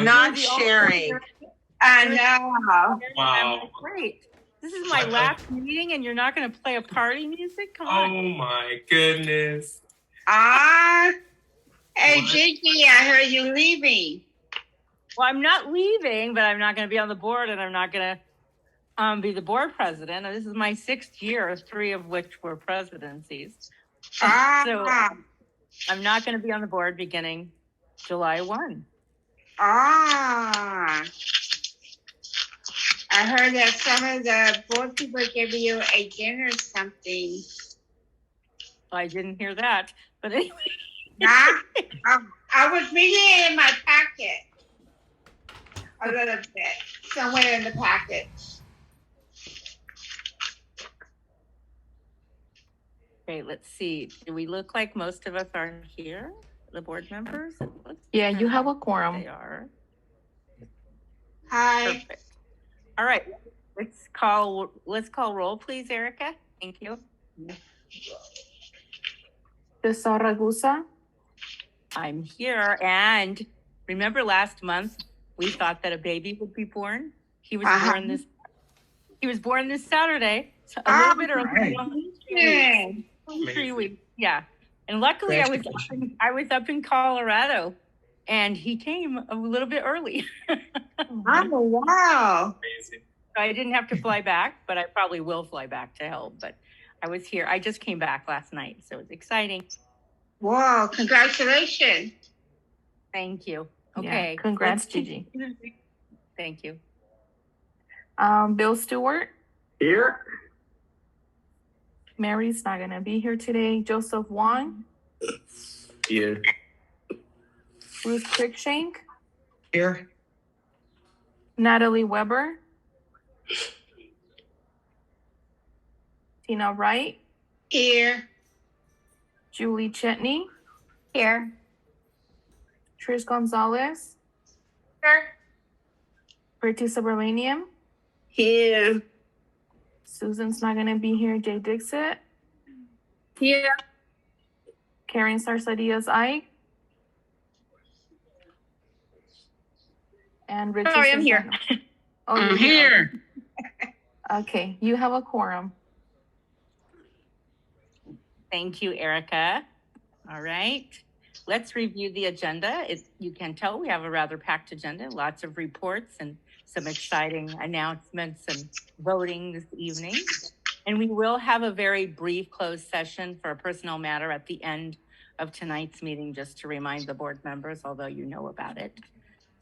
Not sharing. I know. Wow. Like, great. This is my last meeting and you're not going to play a party music? Come on. Oh my goodness. Hey, What? Gigi, I heard you leaving. Well, I'm not leaving, but I'm not going to be on the board and I'm not going to be the board president. This is my 6th year, 3 of which were presidencies. So I'm not going to be on the board beginning July 1. I heard that some of the board people gave you a dinner or something. I didn't hear that, but anyway. I was reading it in my packet. A little bit, somewhere in the packet. Okay, let's see. Do we look like most of us are here? The board members? Yeah, you have a quorum. They are. Hi. Perfect. All right. Let's call roll, please, Erica. Thank you. Gisele Ragusa. I'm here. And remember last month we thought that a baby would be born? He was born this Saturday. So a little bit early. Right. 3 weeks. Yeah. And luckily I was up in Colorado and he came a little bit early. Oh, wow. Amazing. So I didn't have to fly back, but I probably will fly back to help. But I was here. I just came back last night, so it's exciting. Wow, congratulations. Thank you. Okay. Yeah, congrats, Gigi. Thank you. Bill Stewart. Here. Mary's not going to be here today. Joseph Wong. Here. Ruth Cruikshank. Here. Natalie Webber. Tina Wright. Here. Julie Chetney. Here. Trish Gonzalez. Here. Preeti Subramaniam. Here. Susan's not going to be here. Jay Dixit. Here. Karen Sarsadias Ike. And Richard. Sorry, I'm here. Oh, I'm here. Okay, you have a quorum. Thank you, Erica. All right. Let's review the agenda. You can tell we have a rather packed agenda, lots of reports and some exciting announcements and voting this evening. And we will have a very brief closed session for a personnel matter at the end of tonight's meeting, just to remind the board members, although you know about it.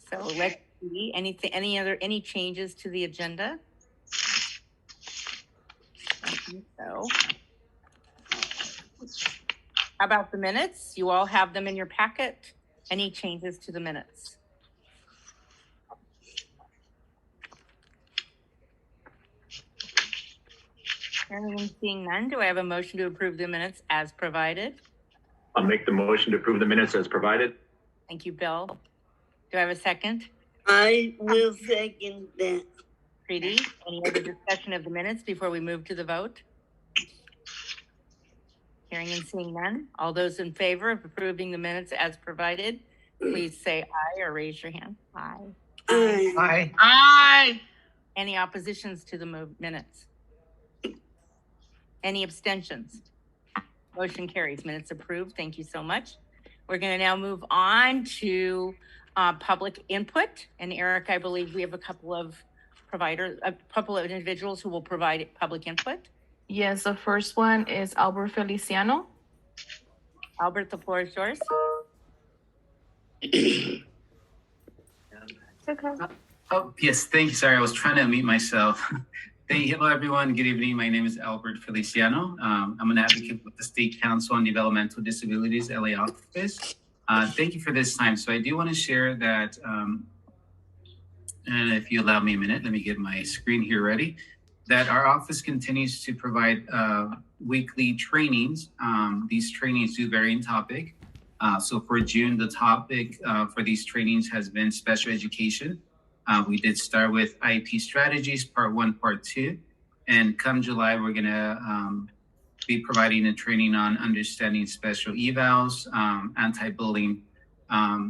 So let's see, any changes to the agenda? I think so. How about the minutes? You all have them in your packet. Any changes to the minutes? Hearing and seeing none, do I have a motion to approve the minutes as provided? I'll make the motion to approve the minutes as provided. Thank you, Bill. Do I have a second? I will second that. Preeti, any other discussion of the minutes before we move to the vote? Hearing and seeing none. All those in favor of approving the minutes as provided, please say aye or raise your hand. Aye. Aye. Aye. Aye. Any oppositions to the minutes? Any abstentions? Motion carries. Minutes approved. Thank you so much. We're going to now move on to public input. And Eric, I believe we have a couple of individuals who will provide public input. Yes, the first one is Albert Feliciano. Albert, the floor is yours. Oh, yes, thank you. Sorry, I was trying to unmute myself. Hello, everyone. Good evening. My name is Albert Feliciano. I'm an advocate with the State Council on Developmental Disabilities LA office. Thank you for this time. So I do want to share that, and if you allow me a minute, let me get my screen here ready, that our office continues to provide weekly trainings. These trainings do vary in topic. So for June, the topic for these trainings has been special education. We did start with IEP strategies, part 1, part 2. And come July, we're gonna be providing a training on understanding special evals, anti-bullying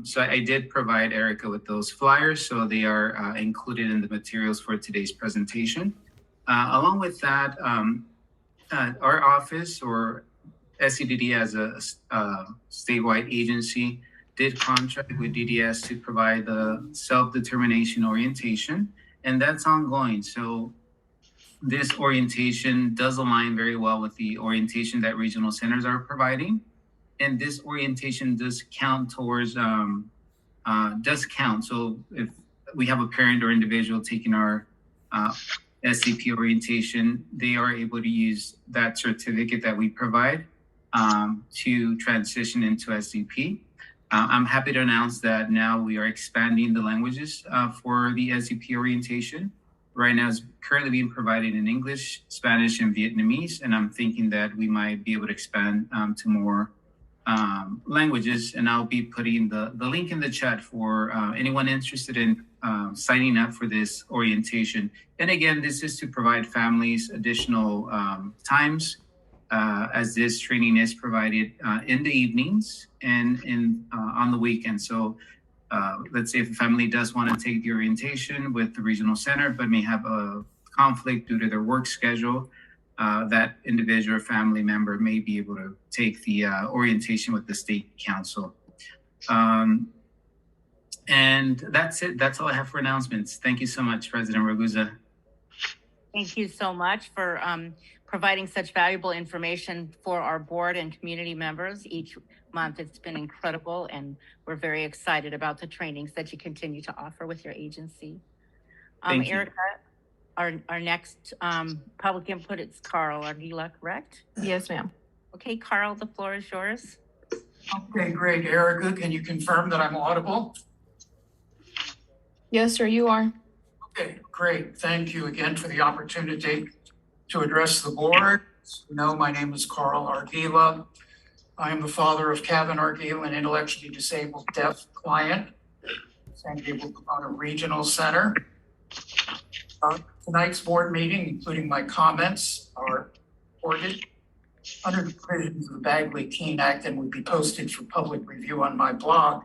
So I did provide Erica with those flyers, so they are included in the materials for today's presentation. Along with that, our office, or SCDD as a statewide agency, did contract with DDS to provide the self-determination orientation, and that's ongoing. So this orientation does align very well with the orientation that regional centers are providing. And this orientation does count towards, does count. So if we have a parent or individual taking our SCP orientation, they are able to use that certificate that we provide to transition into SCP. I'm happy to announce that now we are expanding the languages for the SCP orientation. Right now, it's currently being provided in English, Spanish, and Vietnamese, and I'm thinking that we might be able to expand to more languages, and I'll be putting the link in the chat for anyone interested in signing up for this orientation. And again, this is to provide families additional times as this training is provided in the evenings and on the weekend. So let's say if a family does want to take the orientation with the regional center, but may have a conflict due to their work schedule, that individual or family member may be able to take the orientation with the state council. And that's it. That's all I have for announcements. Thank you so much, President Ragusa. Thank you so much for providing such valuable information for our board and community members each month. It's been incredible, and we're very excited about the trainings that you continue to offer with your agency. Thank you. Erica, our next public input is Carl Argila, correct? Yes, ma'am. Okay, Carl, the floor is yours. Okay, great. Erica, can you confirm that I'm audible? Yes, sir, you are. Okay, great. Thank you again for the opportunity to address the board. As you know, my name is Carl Argila. I am the father of Cavan Argila, an intellectually disabled deaf client, San Gabriel Pomona Regional Center. Tonight's board meeting, including my comments, are recorded under the provisions of the Bagley-Keene Act and would be posted for public review on my blog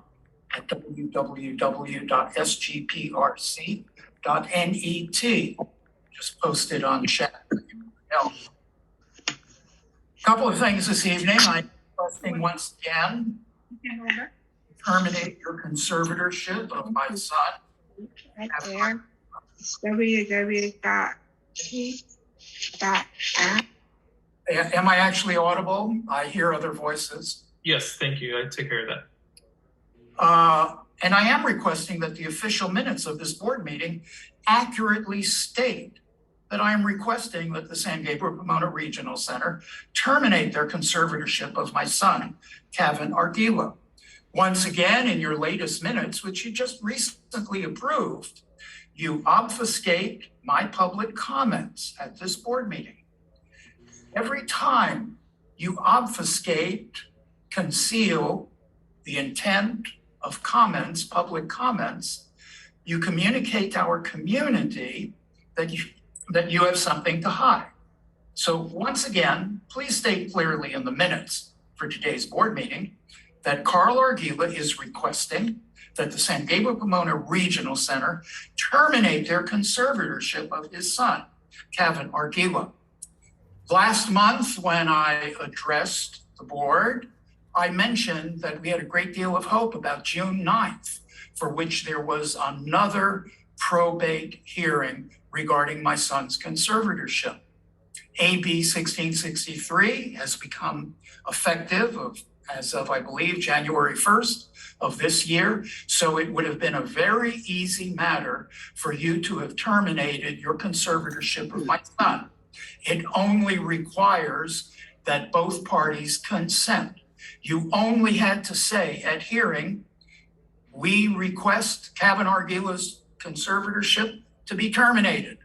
at www.sgprc.net. Just posted on chat. A couple of things this evening. I'm requesting once again to terminate your conservatorship of my son. Right there. www.t.app. Am I actually audible? I hear other voices. Yes, thank you. I take care of that. And I am requesting that the official minutes of this board meeting accurately state that I am requesting that the San Gabriel Pomona Regional Center terminate their conservatorship of my son, Cavan Argila. Once again, in your latest minutes, which you just recently approved, you obfuscate my public comments at this board meeting. Every time you obfuscate, conceal the intent of comments, public comments, you communicate to our community that you have something to hide. So once again, please state clearly in the minutes for today's board meeting that Carl Argila is requesting that the San Gabriel Pomona Regional Center terminate their conservatorship of his son, Cavan Argila. Last month, when I addressed the board, I mentioned that we had a great deal of hope about June 9th, for which there was another probate hearing regarding my son's conservatorship. AB 1663 has become effective as of, I believe, January 1st of this year. So it would have been a very easy matter for you to have terminated your conservatorship of my son. It only requires that both parties consent. You only had to say at hearing, we request Cavan Argila's conservatorship to be terminated.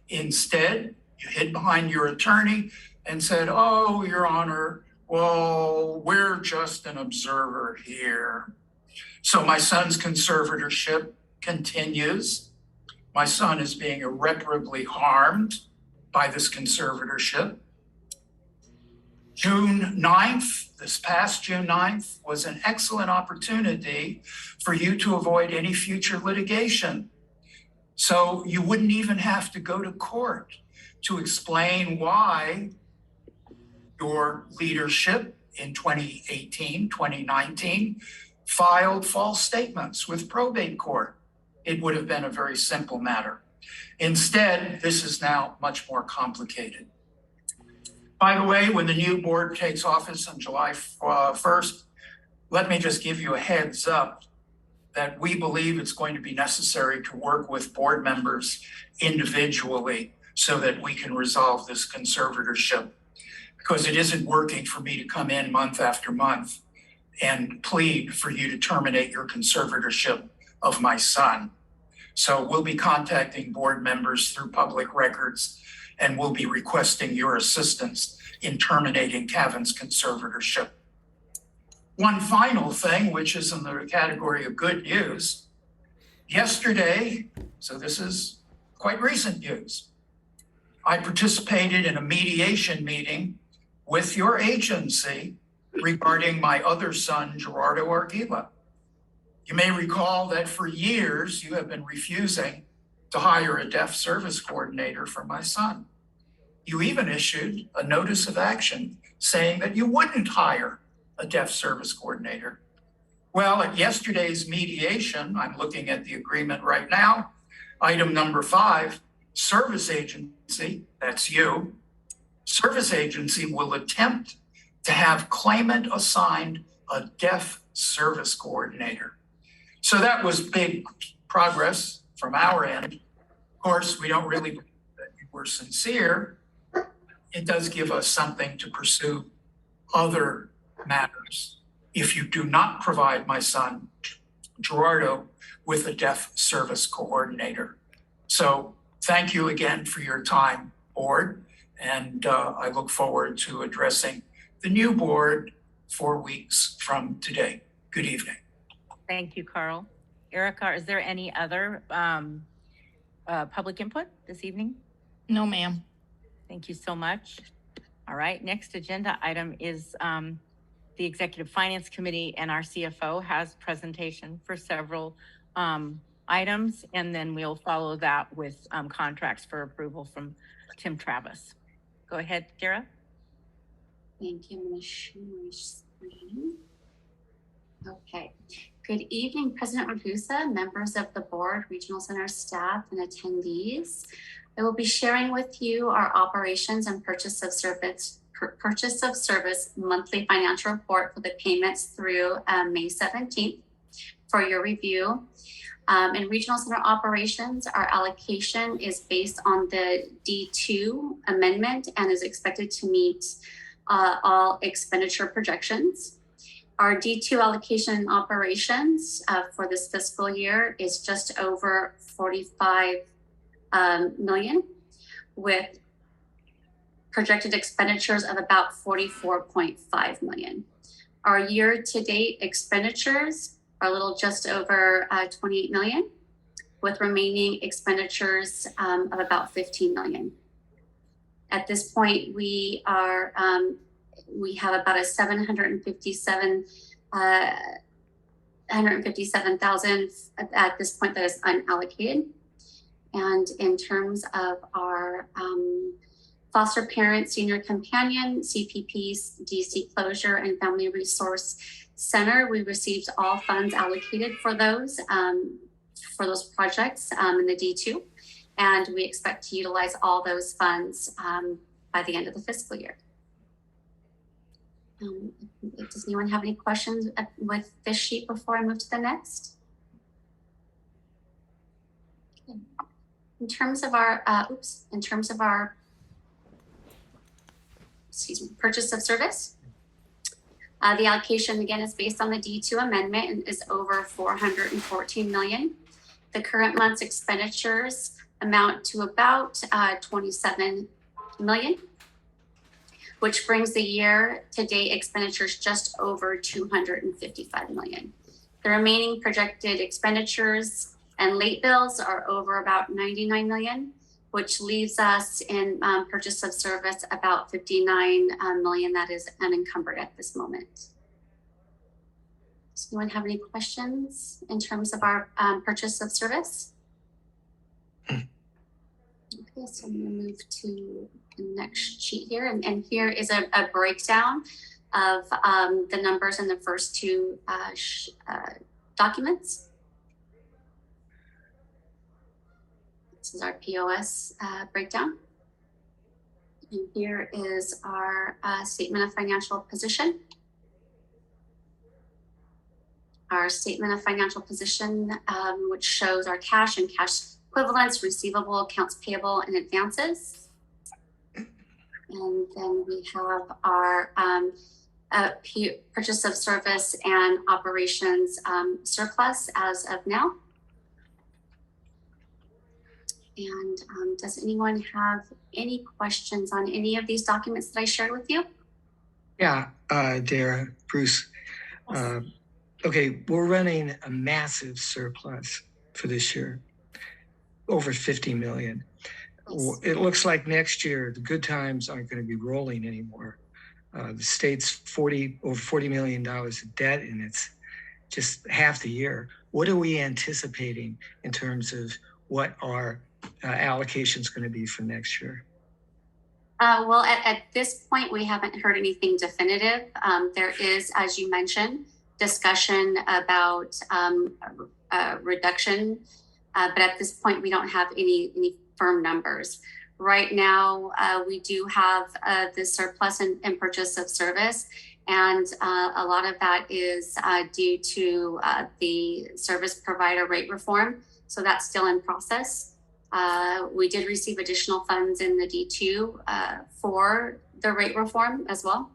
Instead, you hid behind your attorney and said, oh, Your Honor, well, we're just an observer here. So my son's conservatorship continues. My son is being irreparably harmed by this conservatorship. June 9th, this past June 9th, was an excellent opportunity for you to avoid any future litigation. So you wouldn't even have to go to court to explain why your leadership in 2018, 2019, filed false statements with probate court. It would have been a very simple matter. Instead, this is now much more complicated. By the way, when the new board takes office on July 1st, let me just give you a heads up that we believe it's going to be necessary to work with board members individually so that we can resolve this conservatorship, because it isn't working for me to come in month after month and plead for you to terminate your conservatorship of my son. So we'll be contacting board members through public records, and we'll be requesting your assistance in terminating Cavan's conservatorship. One final thing, which is in the category of good news. Yesterday, so this is quite recent news, I participated in a mediation meeting with your agency regarding my other son, Gerardo Argila. You may recall that for years you have been refusing to hire a deaf service coordinator for my son. You even issued a notice of action saying that you wouldn't hire a deaf service coordinator. Well, at yesterday's mediation, I'm looking at the agreement right now, item number 5, service agency, that's you, service agency will attempt to have claimant assigned a deaf service coordinator. So that was big progress from our end. Of course, we don't really believe that you were sincere. It does give us something to pursue other matters if you do not provide my son, Gerardo, with a deaf service coordinator. So thank you again for your time, board, and I look forward to addressing the new board 4 weeks from today. Good evening. Thank you, Carl. Erica, is there any other public input this evening? No, ma'am. Thank you so much. All right, next agenda item is the Executive Finance Committee, and our CFO has presentation for several items, and then we'll follow that with contracts for approval from Tim Travis. Go ahead, Dara. Thank you. I'm going to share my screen. Okay. Good evening, President Ragusa, members of the board, regional center staff, and attendees. I will be sharing with you our operations and purchase of service monthly financial report for the payments through May 17th for your review. In regional center operations, our allocation is based on the D2 amendment and is expected to meet all expenditure projections. Our D2 allocation operations for this fiscal year is just over 45 million, with projected expenditures of about 44.5 million. Our year-to-date expenditures are a little just over 28 million, with remaining expenditures of about 15 million. At this point, we are we have about a 157,000 at this point that is unallocated. And in terms of our foster parent, senior companion, CPPs, DC closure, and family resource center, we received all funds allocated for those projects in the D2. And we expect to utilize all those funds by the end of the fiscal year. Does anyone have any questions with this sheet before I move to the next? Okay. In terms of our purchase of service, the allocation again is based on the D2 amendment and is over 414 million. The current month's expenditures amount to about 27 million, which brings the year-to-date expenditures just over 255 million. The remaining projected expenditures and late bills are over about 99 million, which leaves us in purchase of service about 59 million that is unencumbered at this moment. Does anyone have any questions in terms of our purchase of service? Okay, so I'm going to move to the next sheet here, and here is a breakdown of the numbers in the first two documents. This is our POS breakdown. And here is our statement of financial position. Our statement of financial position, which shows our cash and cash equivalents, receivable, accounts payable, and advances. And then we have our purchase of service and operations surplus as of now. And does anyone have any questions on any of these documents that I shared with you? Yeah, Dara, Bruce. Okay, we're running a massive surplus for this year, over 50 million. Yes. It looks like next year, the good times aren't going to be rolling anymore. The state's over $40 million of debt, and it's just half the year. What are we anticipating in terms of what our allocation is going to be for next year? Well, at this point, we haven't heard anything definitive. There is, as you mentioned, discussion about reduction, but at this point, we don't have any firm numbers. Right now, we do have the surplus in purchase of service, and a lot of that is due to the service provider rate reform. So that's still in process. We did receive additional funds in the D2 for the rate reform as well.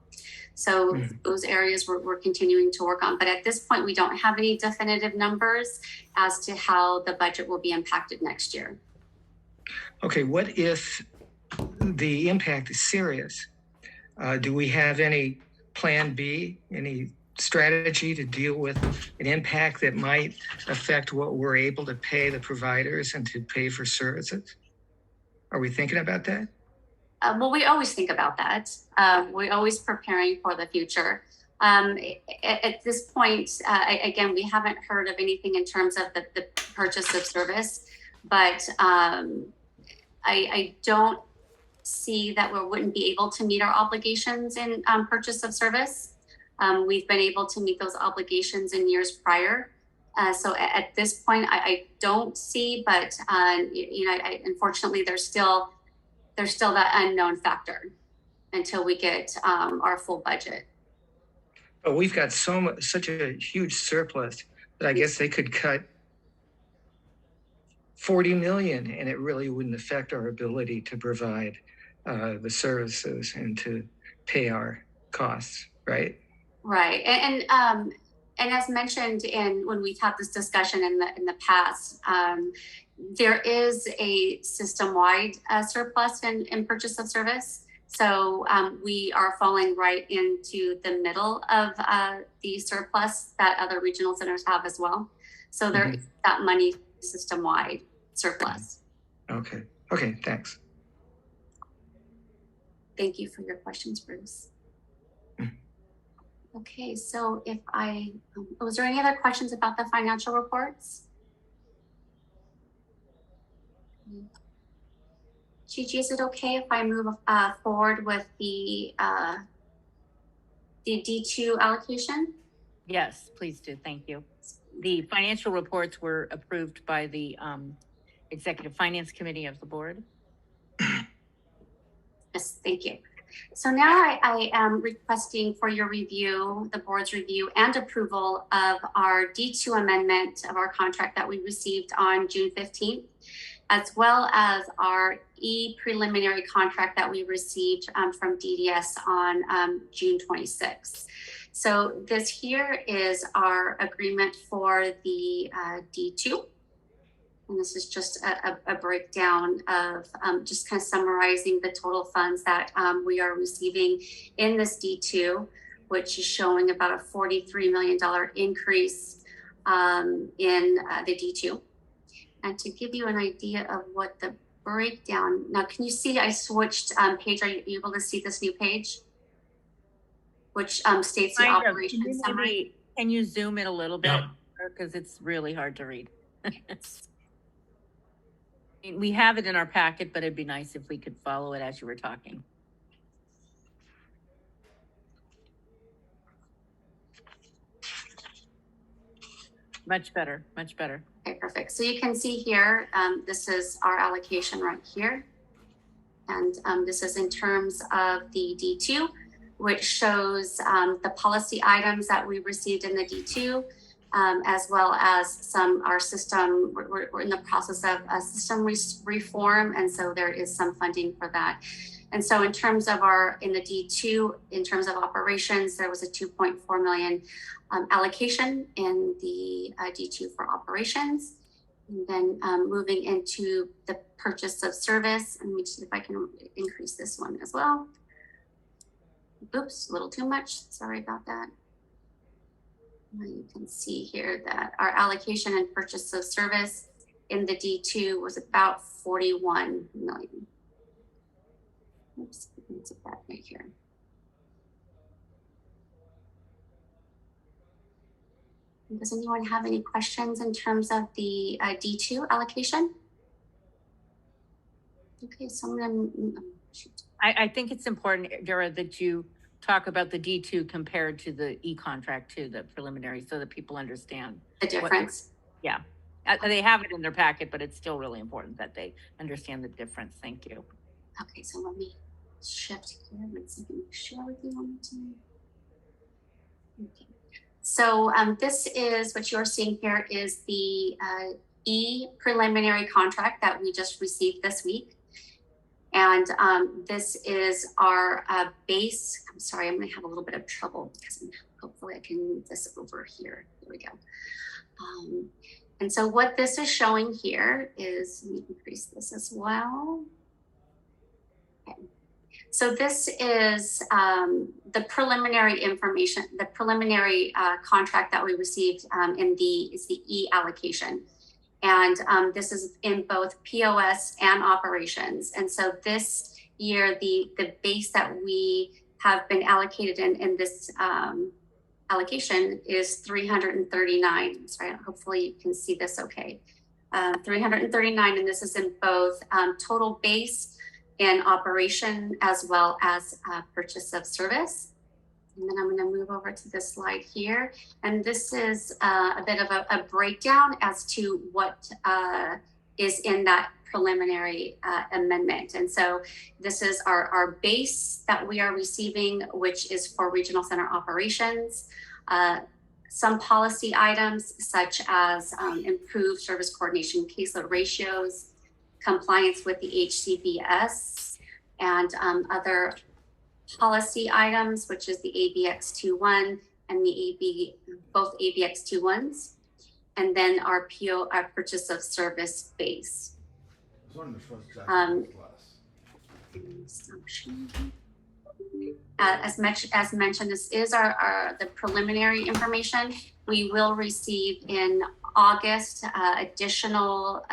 So those areas we're continuing to work on. But at this point, we don't have any definitive numbers as to how the budget will be impacted next year. Okay, what if the impact is serious? Do we have any plan B, any strategy to deal with an impact that might affect what we're able to pay the providers and to pay for services? Are we thinking about that? Well, we always think about that. We're always preparing for the future. At this point, again, we haven't heard of anything in terms of the purchase of service, but I don't see that we wouldn't be able to meet our obligations in purchase of service. We've been able to meet those obligations in years prior. So at this point, I don't see, but unfortunately, there's still that unknown factor until we get our full budget. But we've got such a huge surplus that I guess they could cut 40 million, and it really wouldn't affect our ability to provide the services and to pay our costs, right? Right, and as mentioned when we've had this discussion in the past, there is a system-wide surplus in purchase of service. So we are falling right into the middle of the surplus that other regional centers have as well. So there is that money system-wide surplus. Okay, thanks. Thank you for your questions, Bruce. Okay, so was there any other questions about the financial reports? Gigi, is it okay if I move forward with the D2 allocation? Yes, please do. Thank you. The financial reports were approved by the Executive Finance Committee of the board. Yes, thank you. So now I am requesting for your review, the board's review and approval of our D2 amendment of our contract that we received on June 15th, as well as our preliminary contract that we received from DDS on June 26th. So this here is our agreement for the D2. And this is just a breakdown of just kind of summarizing the total funds that we are receiving in this D2, which is showing about a $43 million increase in the D2. And to give you an idea of what the breakdown. Now, can you see I switched page? Are you able to see this new page? Which states the Kind of. operation summary. Can you zoom in a little bit? Yeah. Because it's really hard to read. We have it in our packet, but it'd be nice if we could follow it as you were talking. Much better, much better. Okay, perfect. So you can see here, this is our allocation right here. And this is in terms of the D2, which shows the policy items that we received in the D2, as well as our system. We're in the process of a system reform, and so there is some funding for that. And so in terms of in the D2, in terms of operations, there was a 2.4 million allocation in the D2 for operations. And then moving into the purchase of service, and let me see if I can increase this one as well. Oops, a little too much. Sorry about that. You can see here that our allocation and purchase of service in the D2 was about 41 million. Oops, let me put that right here. Does anyone have any questions in terms of the D2 allocation? Okay, so I'm gonna shoot. I think it's important, Dara, that you talk about the D2 compared to the E-contract to the preliminary so that people understand The difference. Yeah, they have it in their packet, but it's still really important that they understand the difference. Thank you. Okay, so let me shift here. Let's share with you one time. Okay. So this is what you're seeing here is the preliminary contract that we just received this week. And this is our base. I'm sorry, I'm gonna have a little bit of trouble because hopefully I can move this over here. Here we go. And so what this is showing here is, let me increase this as well. Okay. So this is the preliminary information, the preliminary contract that we received is the E allocation. And this is in both POS and operations. And so this year, the base that we have been allocated in this allocation is 339. Sorry, hopefully you can see this okay. 339, and this is in both total base and operation as well as purchase of service. And then I'm going to move over to this slide here. And this is a bit of a breakdown as to what is in that preliminary amendment. And so this is our base that we are receiving, which is for regional center operations. Some policy items such as improved service coordination caseload ratios, compliance with the HCBS, and other policy items, which is the ABX21 and both ABX21s, and then our purchase of service base. As mentioned, this is the preliminary information. We will receive in August additional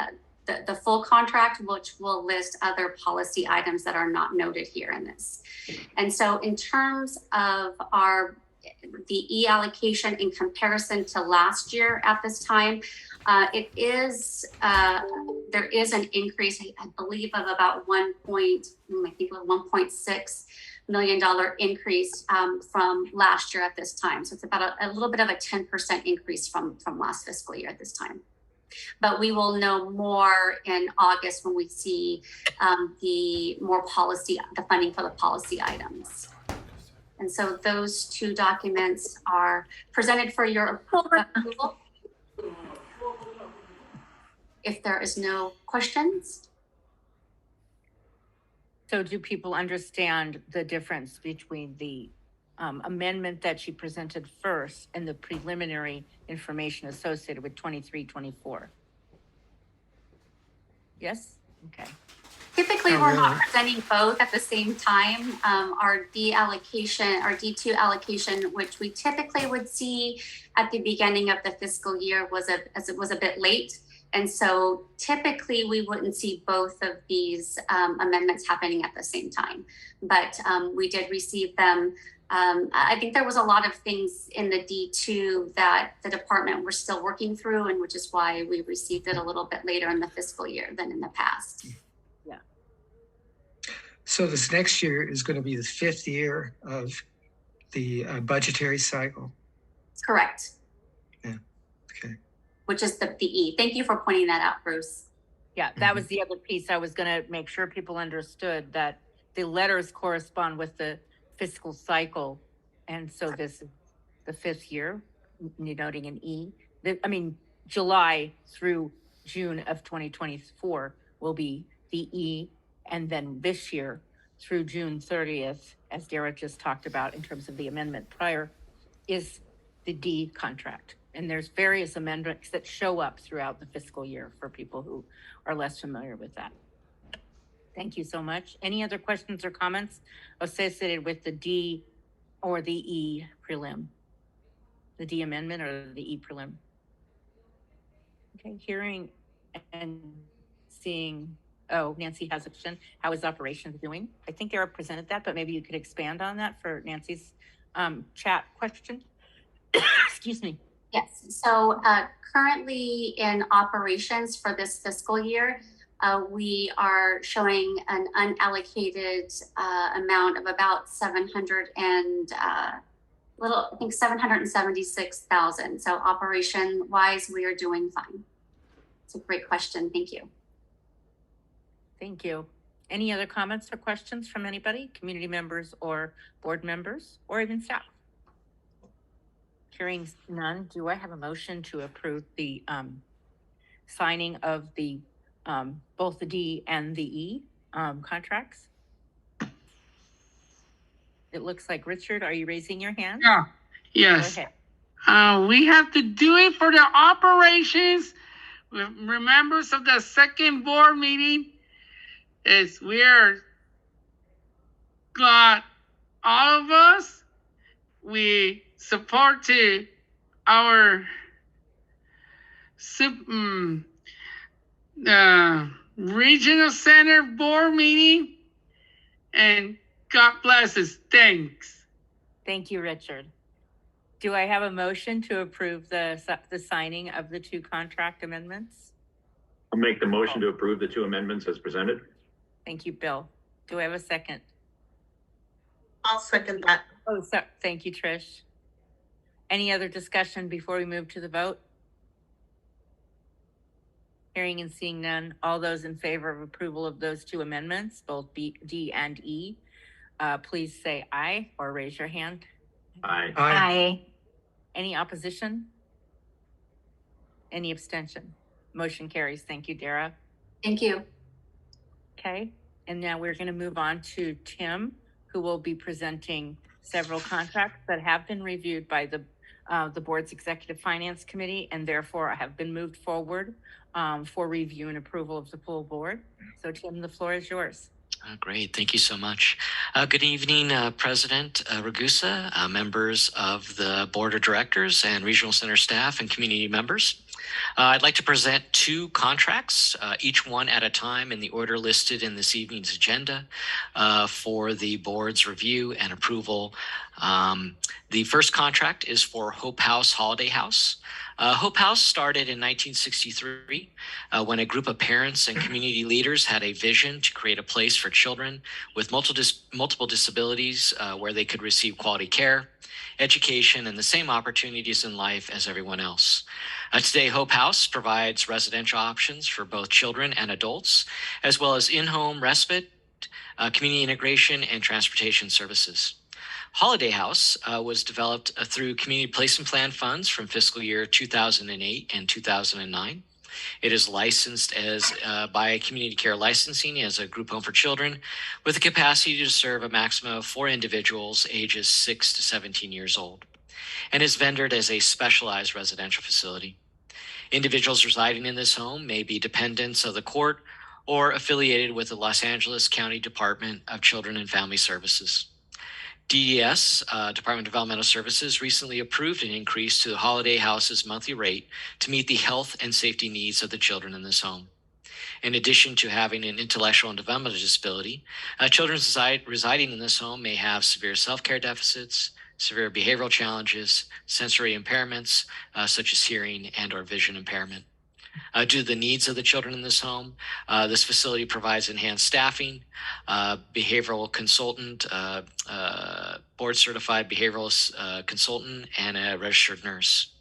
the full contract, which will list other policy items that are not noted here in this. And so in terms of the E allocation in comparison to last year at this time, there is an increase, I believe, of about $1.6 million increase from last year at this time. So it's about a little bit of a 10% increase from last fiscal year at this time. But we will know more in August when we see the funding for the policy items. And so those two documents are presented for your approval. If there is no questions. So do people understand the difference between the amendment that she presented first and the preliminary information associated with 23-24? Yes? Okay. Typically, we're not presenting both at the same time. Our D2 allocation, which we typically would see at the beginning of the fiscal year, was a bit late. And so typically we wouldn't see both of these amendments happening at the same time, but we did receive them. I think there was a lot of things in the D2 that the department were still working through, and which is why we received it a little bit later in the fiscal year than in the past. Yeah. So this next year is going to be the 5th year of the budgetary cycle. Correct. Yeah. Okay. Which is the E. Thank you for pointing that out, Bruce. Yeah, that was the other piece. I was going to make sure people understood that the letters correspond with the fiscal cycle. And so this is the 5th year, denoting an E. July through June of 2024 will be the E. And then this year through June 30th, as Derek just talked about in terms of the amendment prior, is the D contract. And there's various amendments that show up throughout the fiscal year for people who are less familiar with that. Thank you so much. Any other questions or comments associated with the D or the E prelim? The D amendment or the E prelim? Okay, hearing and seeing, Nancy has a question. How is operations doing? I think Eric presented that, but maybe you could expand on that for Nancy's chat question. Excuse me. Yes, so currently in operations for this fiscal year, we are showing an unallocated amount of about 776,000. So operation wise, we are doing fine. It's a great question. Thank you. Thank you. Any other comments or questions from anybody, community members or board members, or even staff? Hearing none, do I have a motion to approve the signing of the both the D and the E contracts? It looks like Richard, are you raising your hand? Yeah. Yes. Go ahead. We have to do it for the operations. Members of the second board meeting is got all of us. We support to our regional center board meeting, and God bless us. Thanks. Thank you, Richard. Do I have a motion to approve the signing of the 2 contract amendments? I'll make the motion to approve the 2 amendments as presented. Thank you, Bill. Do I have a second? I'll second that. Thank you, Trish. Any other discussion before we move to the vote? Hearing and seeing none, all those in favor of approval of those 2 amendments, both D and E, please say aye or raise your hand. Aye. Aye. Any opposition? Any abstention? Motion carries. Thank you, Dara. Thank you. Okay, and now we're going to move on to Tim, who will be presenting several contracts that have been reviewed by the board's executive finance committee and therefore have been moved forward for review and approval of the full board. So Tim, the floor is yours. Great, thank you so much. Good evening, President Ragusa, members of the Board of Directors and Regional Center staff and community members. I'd like to present 2 contracts, each one at a time in the order listed in this evening's agenda for the board's review and approval. The first contract is for Hope House Holiday House. Hope House started in 1963 when a group of parents and community leaders had a vision to create a place for children with multiple disabilities where they could receive quality care, education, and the same opportunities in life as everyone else. Today, Hope House provides residential options for both children and adults, as well as in-home respite, community integration, and transportation services. Holiday House was developed through community placement plan funds from fiscal year 2008 and 2009. It is licensed as by Community Care Licensing as a group home for children with the capacity to serve a maximum of 4 individuals ages 6 to 17 years old, and is vendored as a specialized residential facility. Individuals residing in this home may be dependents of the court or affiliated with the Los Angeles County Department of Children and Family Services. DDS, Department of Developmental Services, recently approved an increase to the Holiday House's monthly rate to meet the health and safety needs of the children in this home. In addition to having an intellectual and developmental disability, children residing in this home may have severe self-care deficits, severe behavioral challenges, sensory impairments, such as hearing and or vision impairment. Due to the needs of the children in this home, this facility provides enhanced staffing, behavioral consultant, board certified behavioral consultant, and a registered nurse.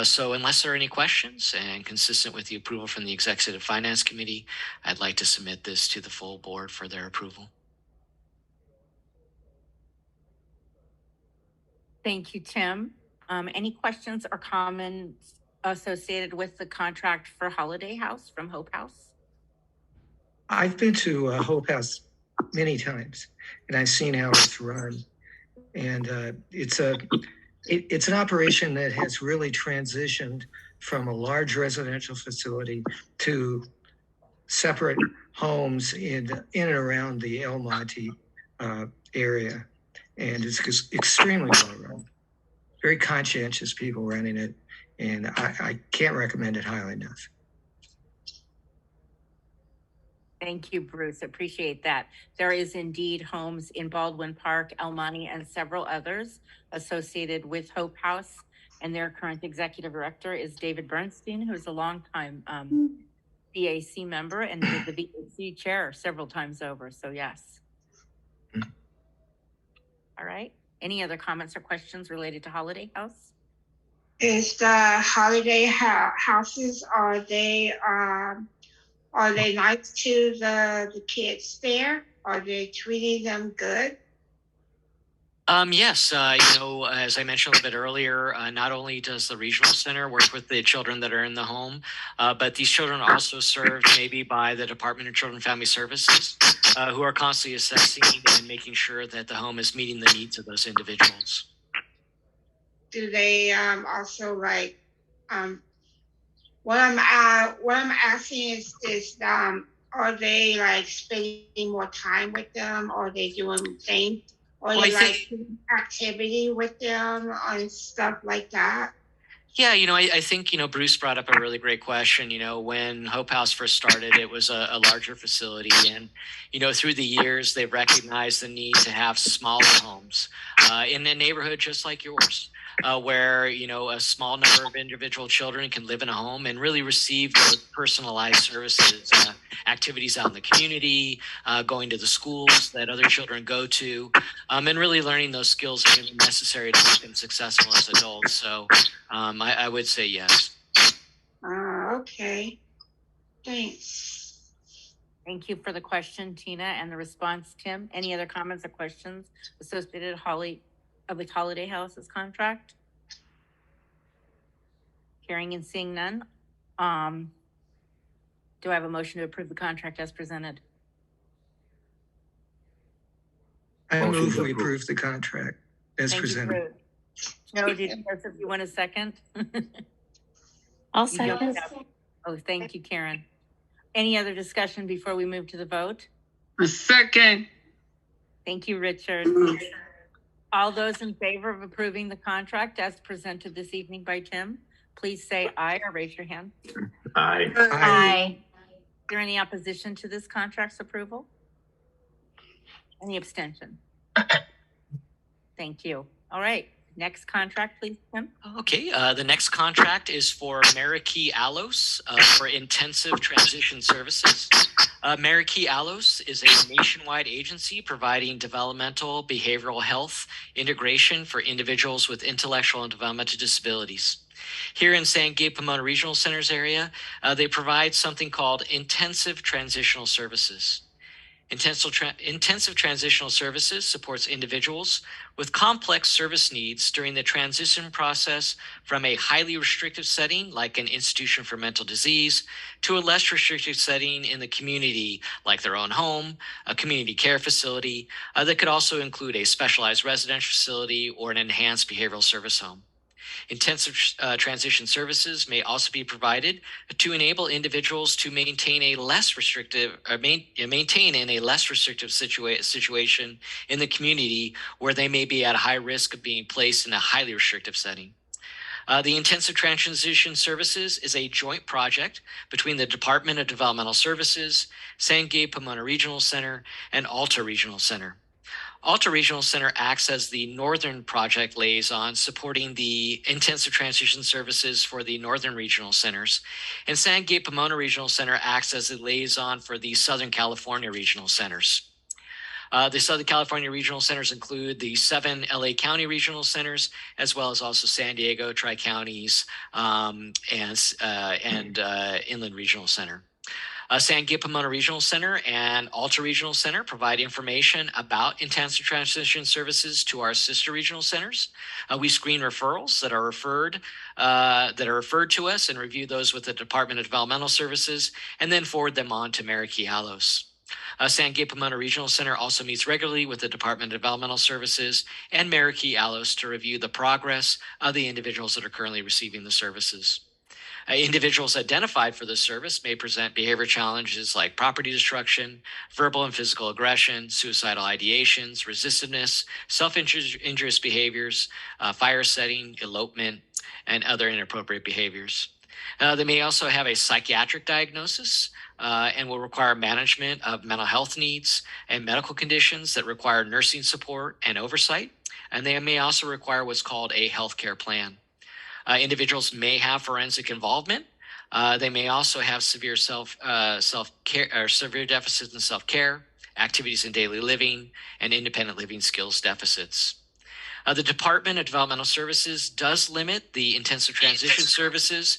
So unless there are any questions and consistent with the approval from the Executive Finance Committee, I'd like to submit this to the full board for their approval. Thank you, Tim. Any questions or comments associated with the contract for Holiday House from Hope House? I've been to Hope House many times, and I've seen how it's run. And it's an operation that has really transitioned from a large residential facility to separate homes in and around the El Monte area. And it's extremely well run. Very conscientious people running it. And I can't recommend it highly enough. Thank you, Bruce. Appreciate that. There is indeed homes in Baldwin Park, El Monte, and several others associated with Hope House. And their current executive director is David Bernstein, who's a longtime BAC member and the BAC chair several times over. So yes. All right. Any other comments or questions related to Holiday House? Is the holiday houses, are they nice to the kids there? Are they treating them good? Yes, as I mentioned a little bit earlier, not only does the regional center work with the children that are in the home, but these children are also served maybe by the Department of Children and Family Services, who are constantly assessing and making sure that the home is meeting the needs of those individuals. Do they also like what I'm asking is are they like spending more time with them? Are they doing things? Or well, like activity with them and stuff like that? Yeah, I think, Bruce brought up a really great question. When Hope House first started, it was a larger facility. And, through the years, they've recognized the need to have smaller homes in a neighborhood just like yours. Where, a small number of individual children can live in a home and really receive those personalized services, activities out in the community, going to the schools that other children go to, and really learning those skills that are necessary to make them successful as adults. So I would say yes. Okay. Thanks. Thank you for the question, Tina, and the response, Tim. Any other comments or questions associated with Holiday House's contract? Hearing and seeing none. Do I have a motion to approve the contract as presented? I move we approve the contract as presented. No, Joseph, you want a second? I'll second. Oh, thank you, Karen. Any other discussion before we move to the vote? A second. Thank you, Richard. All those in favor of approving the contract as presented this evening by Tim, please say aye or raise your hand. Aye. Aye. Is there any opposition to this contract's approval? Any abstention? Thank you. All right. Next contract, please, Tim. Okay. The next contract is for Marikey Alos for intensive transition services. Marikey Alos is a nationwide agency providing developmental behavioral health integration for individuals with intellectual and developmental disabilities. Here in San Gabe Pomona Regional Centers area, they provide something called intensive transitional services. Intensive transitional services supports individuals with complex service needs during the transition process from a highly restrictive setting like an institution for mental disease to a less restrictive setting in the community like their own home, a community care facility that could also include a specialized residential facility or an enhanced behavioral service home. Intensive transition services may also be provided to enable individuals to maintain a less restrictive, maintain in a less restrictive situation in the community where they may be at a high risk of being placed in a highly restrictive setting. The Intensive Transition Services is a joint project between the Department of Developmental Services, Sangay-Pomona Regional Center, and Alta Regional Center. Alta Regional Center acts as the Northern Project liaison, supporting the intensive transition services for the Northern Regional Centers, and Sangay-Pomona Regional Center acts as the liaison for the Southern California Regional Centers. The Southern California Regional Centers include the 7 LA County Regional Centers, as well as also San Diego, Tri-Counties, and Inland Regional Center. Sangay-Pomona Regional Center and Alta Regional Center provide information about intensive transition services to our sister regional centers. We screen referrals that are referred to us and review those with the Department of Developmental Services, and then forward them on to Meraki Alos. Sangay-Pomona Regional Center also meets regularly with the Department of Developmental Services and Meraki Alos to review the progress of the individuals that are currently receiving the services. Individuals identified for this service may present behavior challenges like property destruction, verbal and physical aggression, suicidal ideations, resistiveness, self-injurious behaviors, fire setting, elopement, and other inappropriate behaviors. They may also have a psychiatric diagnosis and will require management of mental health needs and medical conditions that require nursing support and oversight. And they may also require what's called a healthcare plan. Individuals may have forensic involvement. They may also have severe self-care or severe deficits in self-care, activities in daily living, and independent living skills deficits. The Department of Developmental Services does limit the intensive transition services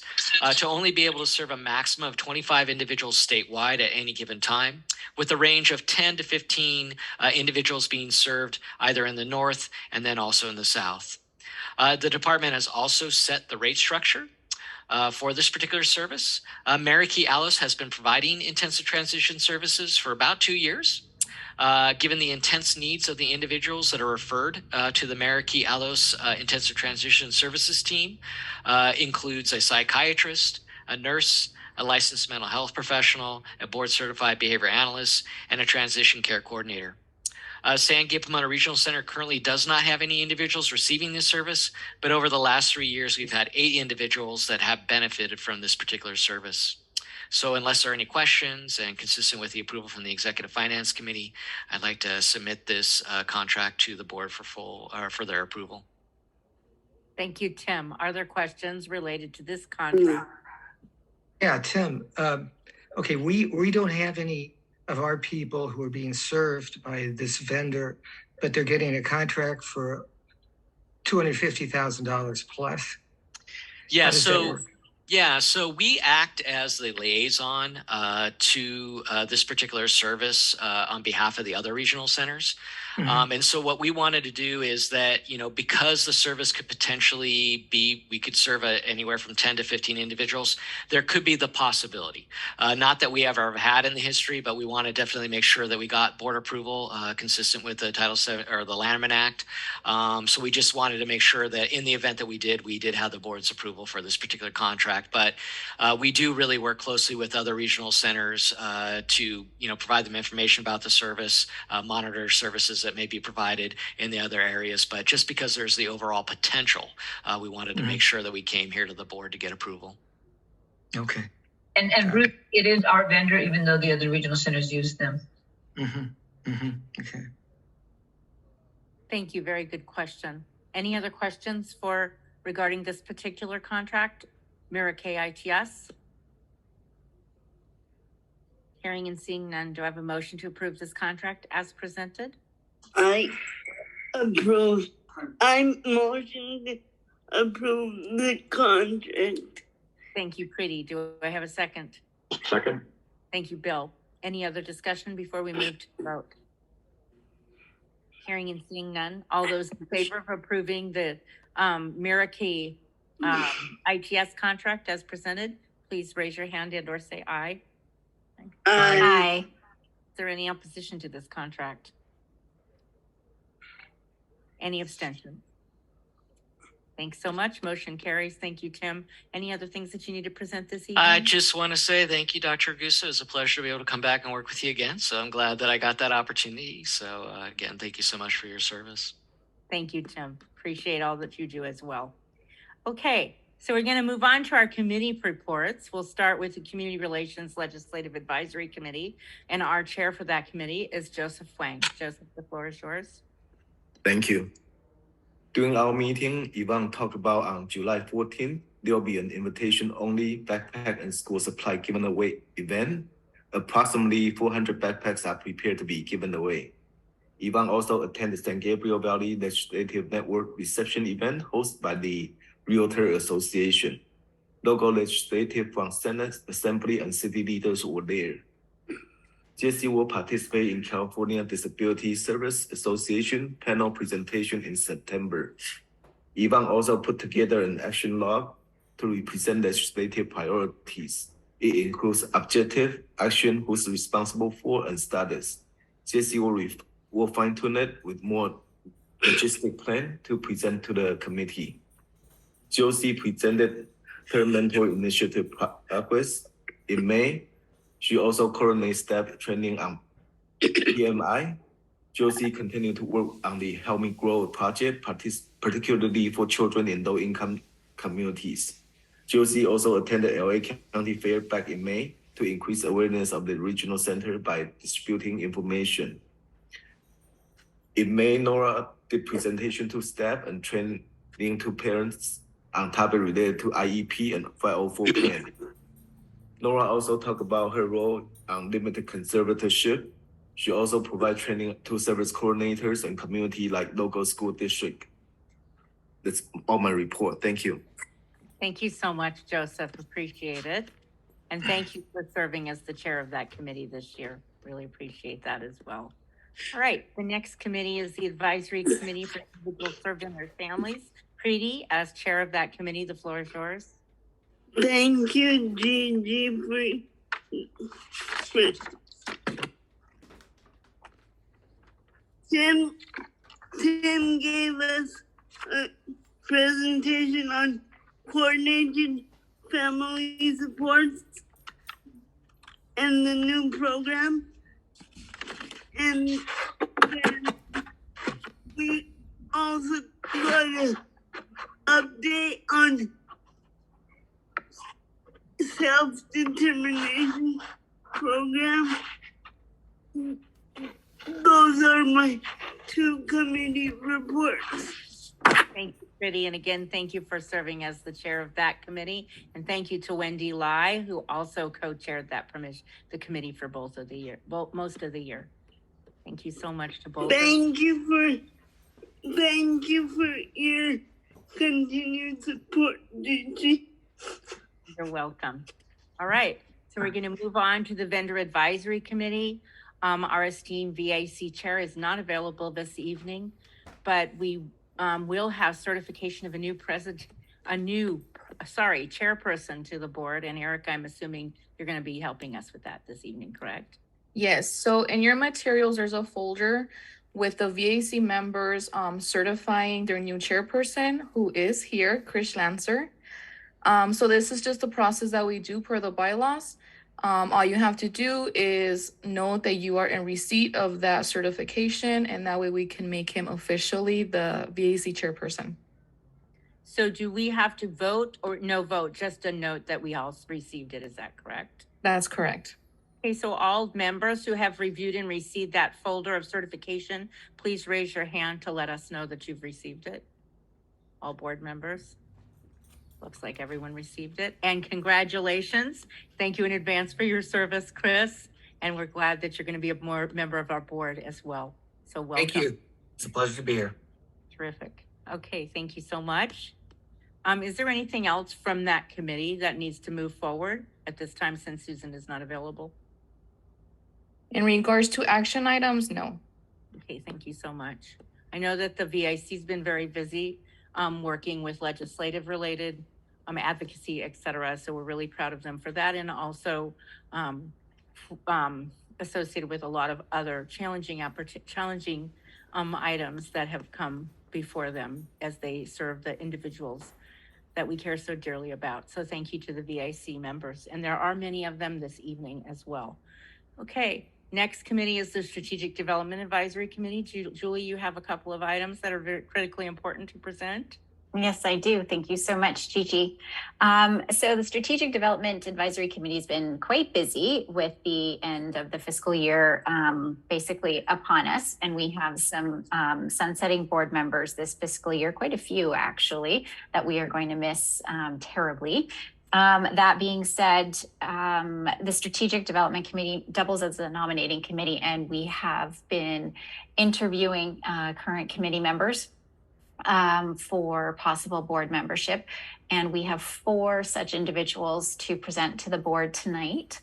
to only be able to serve a maximum of 25 individuals statewide at any given time, with a range of 10 to 15 individuals being served either in the north and then also in the south. The department has also set the rate structure for this particular service. Meraki Alos has been providing intensive transition services for about 2 years. Given the intense needs of the individuals that are referred to the Meraki Alos Intensive Transition Services team, includes a psychiatrist, a nurse, a licensed mental health professional, a board-certified behavior analyst, and a transition care coordinator. Sangay-Pomona Regional Center currently does not have any individuals receiving this service, but over the last 3 years, we've had 8 individuals that have benefited from this particular service. So unless there are any questions and consistent with the approval from the Executive Finance Committee, I'd like to submit this contract to the board for their approval. Thank you, Tim. Are there questions related to this contract? Yeah, Tim. Okay, we don't have any of our people who are being served by this vendor, but they're getting a contract for $250,000 plus. Yeah, so we act as the liaison to this particular service on behalf of the other regional centers. Mm-hmm. And so what we wanted to do is that, you know, because the service could potentially be, we could serve anywhere from 10 to 15 individuals, there could be the possibility. Not that we ever had in the history, but we want to definitely make sure that we got board approval consistent with the Title VII or the Lanterman Act. So we just wanted to make sure that in the event that we did have the board's approval for this particular contract. But we do really work closely with other regional centers to, you know, provide them information about the service, monitor services that may be provided in the other areas. But just because there's the overall potential, we wanted to make sure that we came here to the board to get approval. Okay. And Bruce, it is our vendor, even though the other regional centers use them. Mm-hmm. Mm-hmm. Okay. Thank you. Very good question. Any other questions regarding this particular contract? Meraki ITS? Hearing and seeing none, do I have a motion to approve this contract as presented? I approve. I motion to approve the contract. Thank you, Preeti. Do I have a second? Second. Thank you, Bill. Any other discussion before we move to the vote? Hearing and seeing none. All those in favor of approving the Meraki ITS contract as presented, please raise your hand and or say aye. Aye. Is there any opposition to this contract? Any abstention? Thanks so much. Motion carries. Thank you, Tim. Any other things that you need to present this evening? I just want to say thank you, Dr. Ragusa. It was a pleasure to be able to come back and work with you again. So I'm glad that I got that opportunity. So again, thank you so much for your service. Thank you, Tim. Appreciate all that you do as well. Okay, so we're going to move on to our committee reports. We'll start with the Community Relations Legislative Advisory Committee, and our chair for that committee is Joseph Wang. Joseph, the floor is yours. Thank you. During our meeting, Yvonne talked about on July 14th, there will be an invitation-only backpack and school supply given away event. Approximately 400 backpacks are prepared to be given away. Yvonne also attended San Gabriel Valley Legislative Network reception event hosted by the Realtor Association. Local legislative from Senate, Assembly, and city leaders were there. Jessie will participate in California Disability Service Association panel presentation in September. Yvonne also put together an action log to represent legislative priorities. It includes objective, action, who's responsible for, and status. Jessie will fine-tune it with more logistic plan to present to the committee. Josie presented her mentor initiative progress in May. She also coordinates staff training on PMI. Josie continued to work on the Help Me Grow project, particularly for children in low-income communities. Josie also attended LA County Fair back in May to increase awareness of the regional center by distributing information. In May, Nora did presentation to staff and training to parents on topics related to IEP and 504 plan. Nora also talked about her role on limited conservatorship. She also provides training to service coordinators and community like local school district. That's all my report. Thank you. Thank you so much, Joseph. Appreciate it. And thank you for serving as the chair of that committee this year. Really appreciate that as well. All right, the next committee is the Advisory Committee for Individuals Served and Their Families. Preeti, as chair of that committee, the floor is yours. Thank you, Gigi, for Tim gave us a presentation on coordinated family supports and the new program. And then we also got an update on self-determination program. Those are my two committee reports. Thank you, Preeti. And again, thank you for serving as the chair of that committee. And thank you to Wendy Ly, who also co-chaired that the committee for most of the year. Thank you so much to both. Thank you for your continued support, Gigi. You're welcome. All right, so we're going to move on to the Vendor Advisory Committee. Our esteemed VAC chair is not available this evening, but we will have certification of a new chairperson to the board. And Erica, I'm assuming you're going to be helping us with that this evening, correct? Yes, so in your materials, there's a folder with the VAC members certifying their new chairperson, who is here, Chris Lancer. So this is just the process that we do per the bylaws. All you have to do is note that you are in receipt of that certification, and that way we can make him officially the VAC chairperson. So do we have to vote or no vote, just a note that we all received it, is that correct? That's correct. Okay, so all members who have reviewed and received that folder of certification, please raise your hand to let us know that you've received it. All board members. Looks like everyone received it. And congratulations. Thank you in advance for your service, Chris. And we're glad that you're going to be a member of our board as well. So welcome. Thank you. It's a pleasure to be here. Terrific. Okay, thank you so much. Is there anything else from that committee that needs to move forward at this time since Susan is not available? In regards to action items, no. Okay, thank you so much. I know that the VIC's been very busy working with legislative related advocacy, et cetera. So we're really proud of them for that. And also associated with a lot of other challenging items that have come before them as they serve the individuals that we care so dearly about. So thank you to the VIC members. And there are many of them this evening as well. Okay, next committee is the Strategic Development Advisory Committee. Julie, you have a couple of items that are very critically important to present. Yes, I do. Thank you so much, Gigi. So the Strategic Development Advisory Committee has been quite busy with the end of the fiscal year basically upon us. And we have some sunsetting board members this fiscal year, quite a few actually, that we are going to miss terribly. That being said, the Strategic Development Committee doubles as a nominating committee, and we have been interviewing current committee members for possible board membership. And we have 4 such individuals to present to the board tonight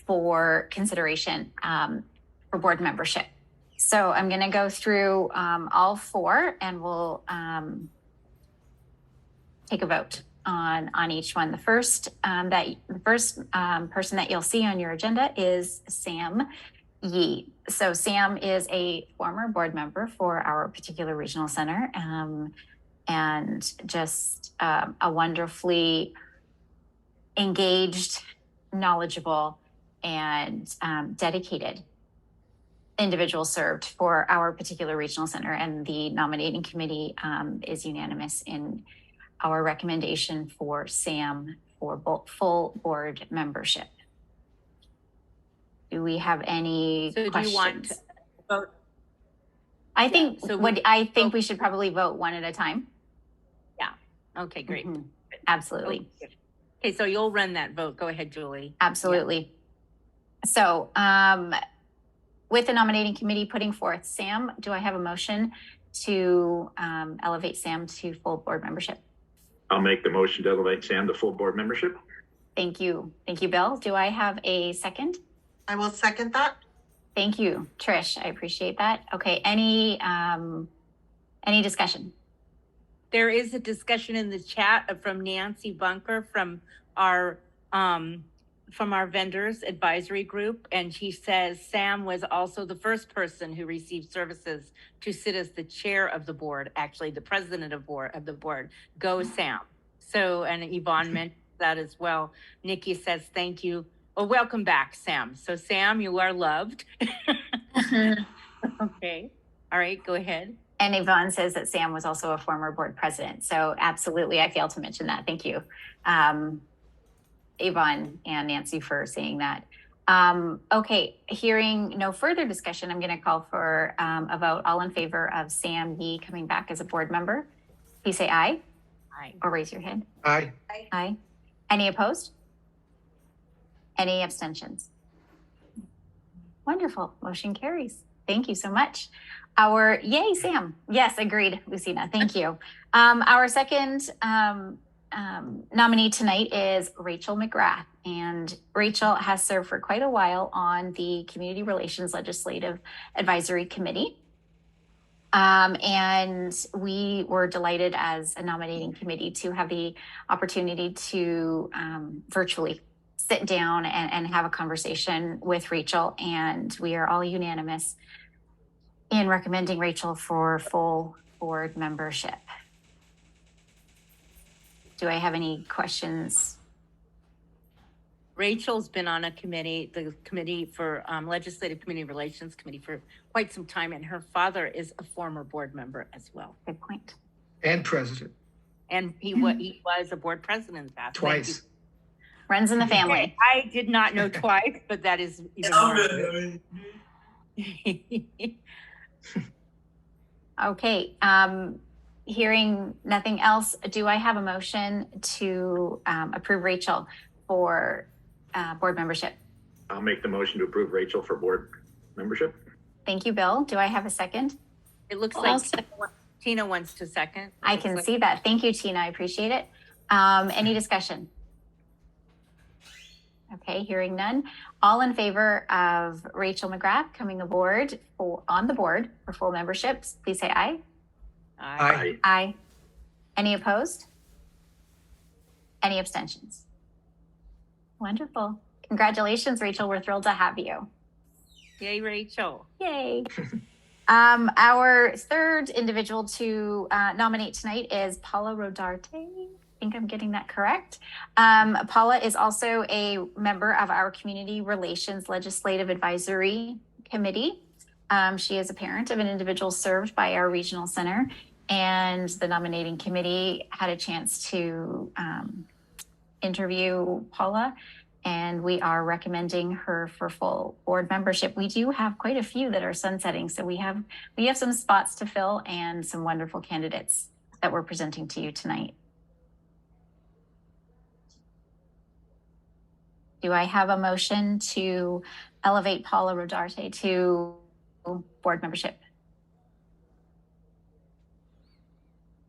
for consideration for board membership. So I'm going to go through all 4 and we'll take a vote on each one. The first person that you'll see on your agenda is Sam Yee. So Sam is a former board member for our particular regional center, and just a wonderfully engaged, knowledgeable, and dedicated individual served for our particular regional center. And the nominating committee is unanimous in our recommendation for Sam for full board membership. Do we have any questions? Do you want to vote? I think we should probably vote one at a time. Yeah. Okay, great. Mm-hmm. Absolutely. Okay, so you'll run that vote. Go ahead, Julie. Absolutely. Yeah. So with the nominating committee putting forth Sam, do I have a motion to elevate Sam to full board membership? I'll make the motion to elevate Sam to full board membership. Thank you. Thank you, Bill. Do I have a second? I will second that. Thank you, Trish. I appreciate that. Okay, any discussion? There is a discussion in the chat from Nancy Bunker from our vendors advisory group, and she says Sam was also the first person who received services to sit as the chair of the board, actually the president of the board. Go Sam. So, and Yvonne mentioned that as well. Nikki says thank you. Oh, welcome back, Sam. So Sam, you are loved. Okay. All right, go ahead. And Yvonne says that Sam was also a former board president. So absolutely, I failed to mention that. Thank you, Yvonne and Nancy, for saying that. Okay, hearing no further discussion, I'm going to call for a vote. All in favor of Sam Yee coming back as a board member, please say aye. Aye. Or raise your hand. Aye. Aye. Any opposed? Any abstentions? Wonderful. Motion carries. Thank you so much. Yay, Sam. Yes, agreed, Lucina. Thank you. Our second nominee tonight is Rachel McGrath. And Rachel has served for quite a while on the Community Relations Legislative Advisory Committee. And we were delighted as a nominating committee to have the opportunity to virtually sit down and have a conversation with Rachel. And we are all unanimous in recommending Rachel for full board membership. Do I have any questions? Rachel's been on the committee for Legislative Community Relations Committee for quite some time, and her father is a former board member as well. Good point. And president. And he was a board president in the past. Twice. Runs in the family. Okay, I did not know twice, but that is even more. Okay. Hearing nothing else, do I have a motion to approve Rachel for board membership? I'll make the motion to approve Rachel for board membership. Thank you, Bill. Do I have a second? It looks like Tina wants to second. I can see that. Thank you, Tina. I appreciate it. Any discussion? Okay, hearing none. All in favor of Rachel McGrath coming aboard on the board for full memberships, please say aye. Aye. Aye. Any opposed? Any abstentions? Wonderful. Congratulations, Rachel. We're thrilled to have you. Yay, Rachel. Yay. Our third individual to nominate tonight is Paula Rodarte. I think I'm getting that correct. Paula is also a member of our Community Relations Legislative Advisory Committee. She is a parent of an individual served by our regional center, and the nominating committee had a chance to interview Paula, and we are recommending her for full board membership. We do have quite a few that are sunsetting, so we have some spots to fill and some wonderful candidates that we're presenting to you tonight. Do I have a motion to elevate Paula Rodarte to board membership?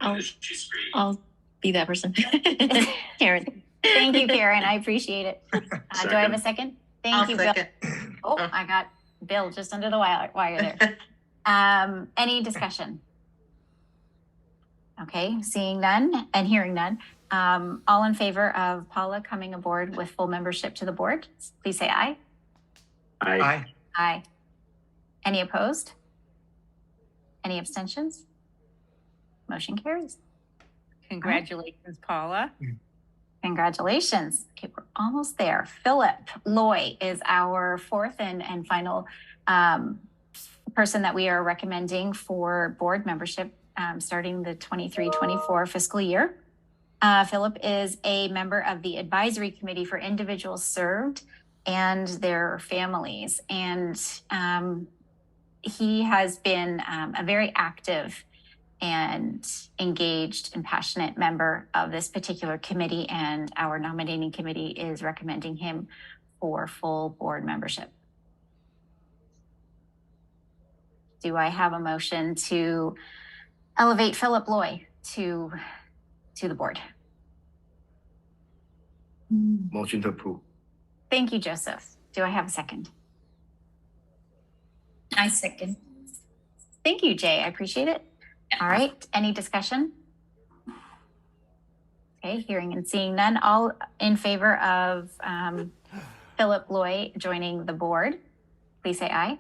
I'll be that person. Karen. Thank you, Karen. I appreciate it. Do I have a second? Thank you, Bill. Oh, I got Bill just under the wire there. Any discussion? Okay, seeing none and hearing none. All in favor of Paula coming aboard with full membership to the board, please say aye. Aye. Aye. Aye. Any opposed? Any abstentions? Motion carries. Congratulations, Paula. Congratulations. Okay, we're almost there. Philip Loy is our fourth and final person that we are recommending for board membership starting the 23-24 fiscal year. Philip is a member of the Advisory Committee for Individuals Served and Their Families. And he has been a very active and engaged and passionate member of this particular committee, and our nominating committee is recommending him for full board membership. Do I have a motion to elevate Philip Loy to the board? Motion to approve. Thank you, Joseph. Do I have a second? I second. Thank you, Jay. I appreciate it. All right. Any discussion? Okay, hearing and seeing none. All in favor of Philip Loy joining the board, please say aye.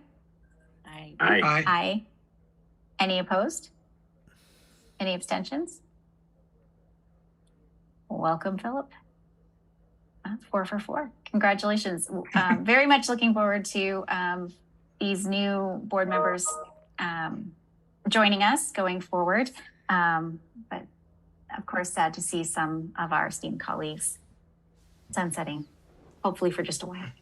Aye. Aye. Aye. Aye. Any opposed? Any abstentions? Welcome, Philip. 4 for 4. Congratulations. Very much looking forward to these new board members joining us going forward. But of course, sad to see some of our esteemed colleagues sunsetting, hopefully for just a while.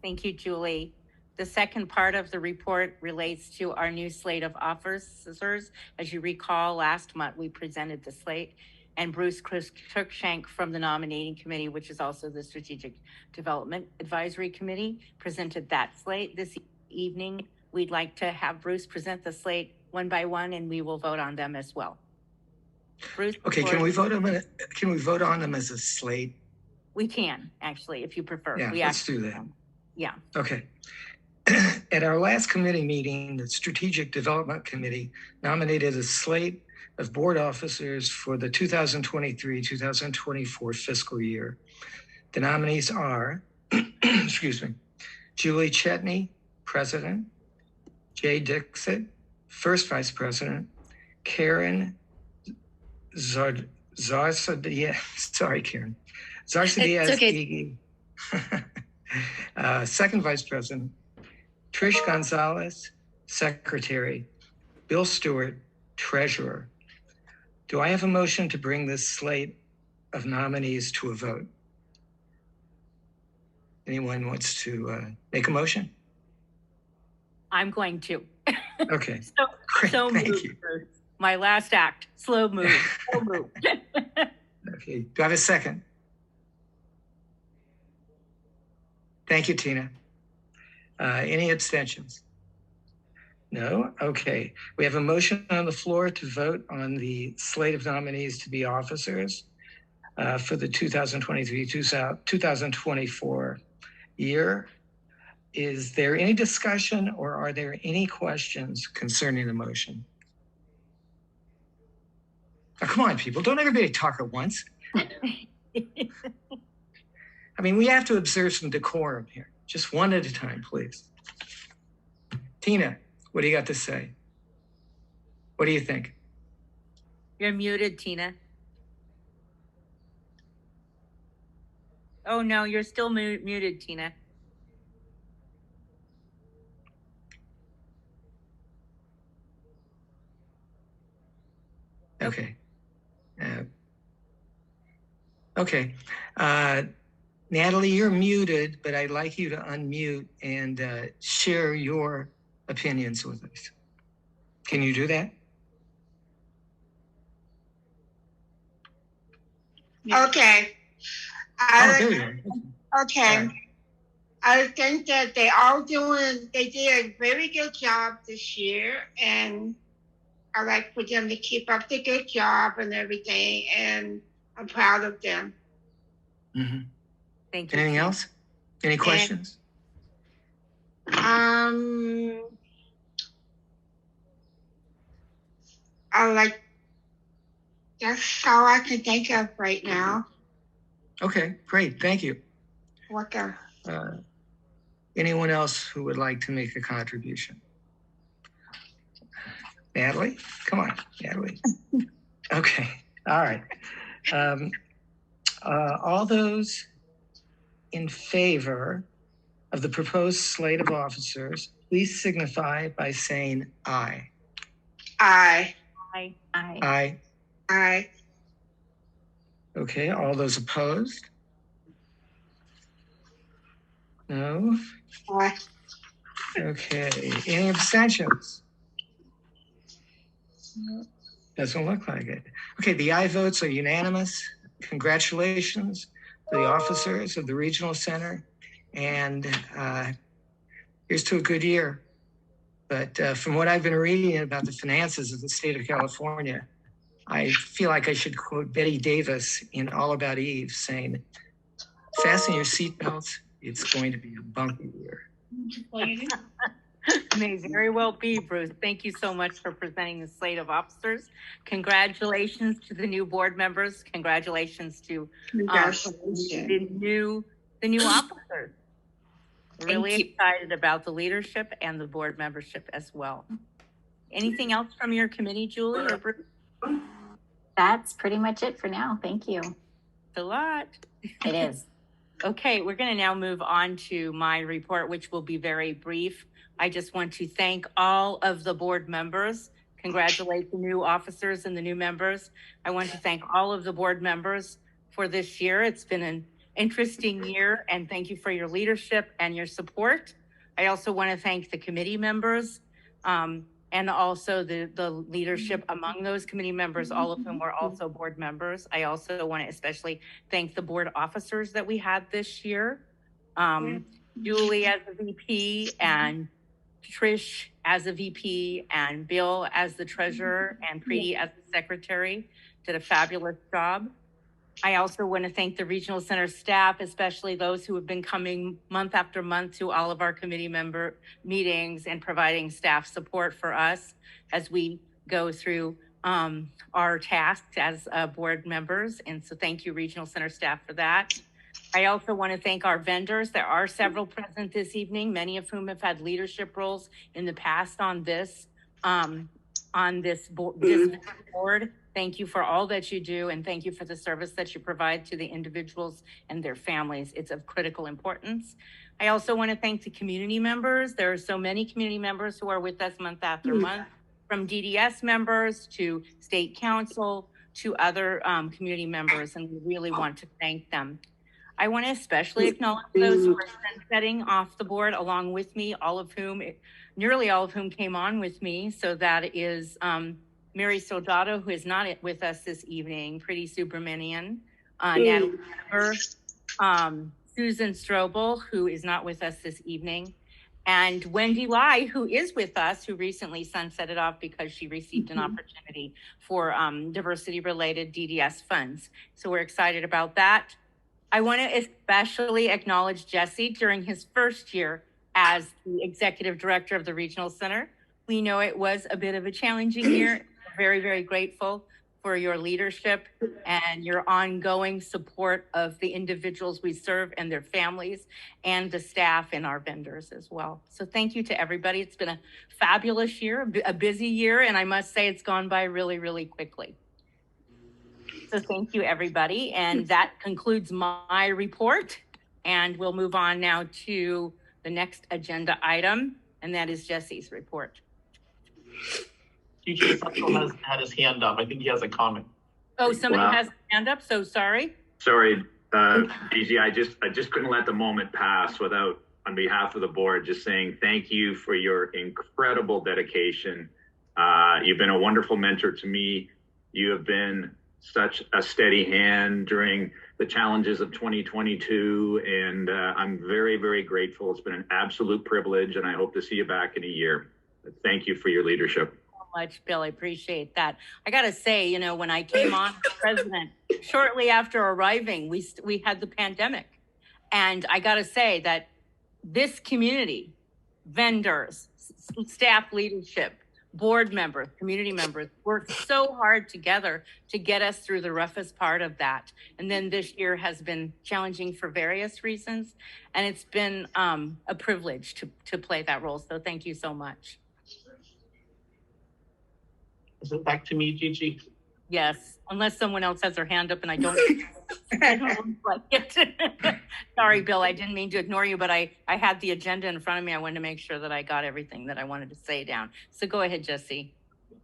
Thank you, Julie. The second part of the report relates to our new slate of officers. As you recall, last month we presented the slate, and Bruce Cruikshank from the nominating committee, which is also the Strategic Development Advisory Committee, presented that slate. This evening, we'd like to have Bruce present the slate one by one, and we will vote on them as well. Bruce. Okay, can we vote on them as a slate? We can, actually, if you prefer. Yeah, let's do that. Yeah. Okay. At our last committee meeting, the Strategic Development Committee nominated a slate of board officers for the 2023-2024 fiscal year. The nominees are, excuse me, Julie Chetney, President, Jay Dixit, First Vice President, Karen Zarsadia, sorry, Karen, Zarsadia, okay. Second Vice President, Trish Gonzalez, Secretary, Bill Stewart, Treasurer. Do I have a motion to bring this slate of nominees to a vote? Anyone wants to make a motion? I'm going to. Okay. So Thank moved. you. My last act, slow move, slow move. Okay, do I have a second? Thank you, Tina. Any abstentions? No? Okay. We have a motion on the floor to vote on the slate of nominees to be officers for the 2023-2024 year. Is there any discussion or are there any questions concerning the motion? Now, come on, people. Don't everybody talk at once. I mean, we have to observe some decorum here. Just one at a time, please. Tina, What do you got to say? What do you think? You're muted, Tina. Oh, no, you're still muted, Tina. Okay. Okay. Natalie, you're muted, but I'd like you to unmute and share your opinions with us. Can you do that? Okay. There you are. Okay. I think that they did a very good job this year, and I like for them to keep up the good job and everything, and I'm proud of them. Mm-hmm. Thank you. Anything else? Any questions? That's all I can think of right now. Okay, great. Thank you. Welcome. Anyone else who would like to make a contribution? Natalie? Come on, Natalie. Okay, all right. All those in favor of the proposed slate of officers, please signify by saying aye. Aye. Aye. Aye. Aye. Aye. Okay, all those opposed? No? Aye. Okay, any abstentions? Doesn't look like it. Okay, the aye votes are unanimous. Congratulations to the officers of the Regional Center. And here's to a good year. But from what I've been reading about the finances of the state of California, I feel like I should quote Betty Davis in All About Eve saying, fasten your seatbelts, it's going to be a bumpy year. May very well be, Bruce. Thank you so much for presenting the slate of officers. Congratulations to the new board members. Congratulations to the new officers. Really excited about the leadership and the board membership as well. Anything else from your committee, Julie or Bruce? That's pretty much it for now. Thank you. It's a lot. It is. Okay, we're going to now move on to my report, which will be very brief. I just want to thank all of the board members, congratulate the new officers and the new members. I want to thank all of the board members for this year. It's been an interesting year, and thank you for your leadership and your support. I also want to thank the committee members and also the leadership among those committee members, all of whom were also board members. I also want to especially thank the board officers that we had this year. Julie as a VP and Trish as a VP and Bill as the treasurer and Preeti as the secretary did a fabulous job. I also want to thank the Regional Center staff, especially those who have been coming month after month to all of our committee member meetings and providing staff support for us as we go through our tasks as board members. And so thank you, Regional Center staff, for that. I also want to thank our vendors. There are several present this evening, many of whom have had leadership roles in the past on this board. Thank you for all that you do, and thank you for the service that you provide to the individuals and their families. It's of critical importance. I also want to thank the community members. There are so many community members who are with us month after month, from DDS members to state council to other community members, and we really want to thank them. I want to especially acknowledge those who are setting off the board along with me, nearly all of whom came on with me. So that is Mary Soldato, who is not with us this evening, Preeti Subramaniam, Natalie Webber, Susan Stroebel, who is not with us this evening, and Wendy Ly, who is with us, who recently sunsetted off because she received an opportunity for diversity-related DDS funds. So we're excited about that. I want to especially acknowledge Jesse during his first year as the executive director of the Regional Center. We know it was a bit of a challenging year. We're very, very grateful for your leadership and your ongoing support of the individuals we serve and their families and the staff and our vendors as well. So thank you to everybody. It's been a fabulous year, a busy year, and I must say it's gone by really, really quickly. So thank you, everybody. And that concludes my report. And we'll move on now to the next agenda item, and that is Jesse's report. TJ Central has had his hand up. I think he has a comment. Oh, somebody Wow. has a hand up, so sorry. Sorry, Gigi, I just couldn't let the moment pass without, on behalf of the board, just saying thank you for your incredible dedication. You've been a wonderful mentor to me. You have been such a steady hand during the challenges of 2022, and I'm very, very grateful. It's been an absolute privilege, and I hope to see you back in a year. Thank you for your leadership. Much, Bill. I appreciate that. I got to say, you know, when I came on as president, shortly after arriving, we had the pandemic. And I got to say that this community, vendors, staff leadership, board members, community members worked so hard together to get us through the roughest part of that. And then this year has been challenging for various reasons. And it's been a privilege to play that role. So thank you so much. Is it back to me, Gigi? Yes, unless someone else has their hand up and I don't like it. Sorry, Bill, I didn't mean to ignore you, but I had the agenda in front of me. I wanted to make sure that I got everything that I wanted to say down. So go ahead, Jesse.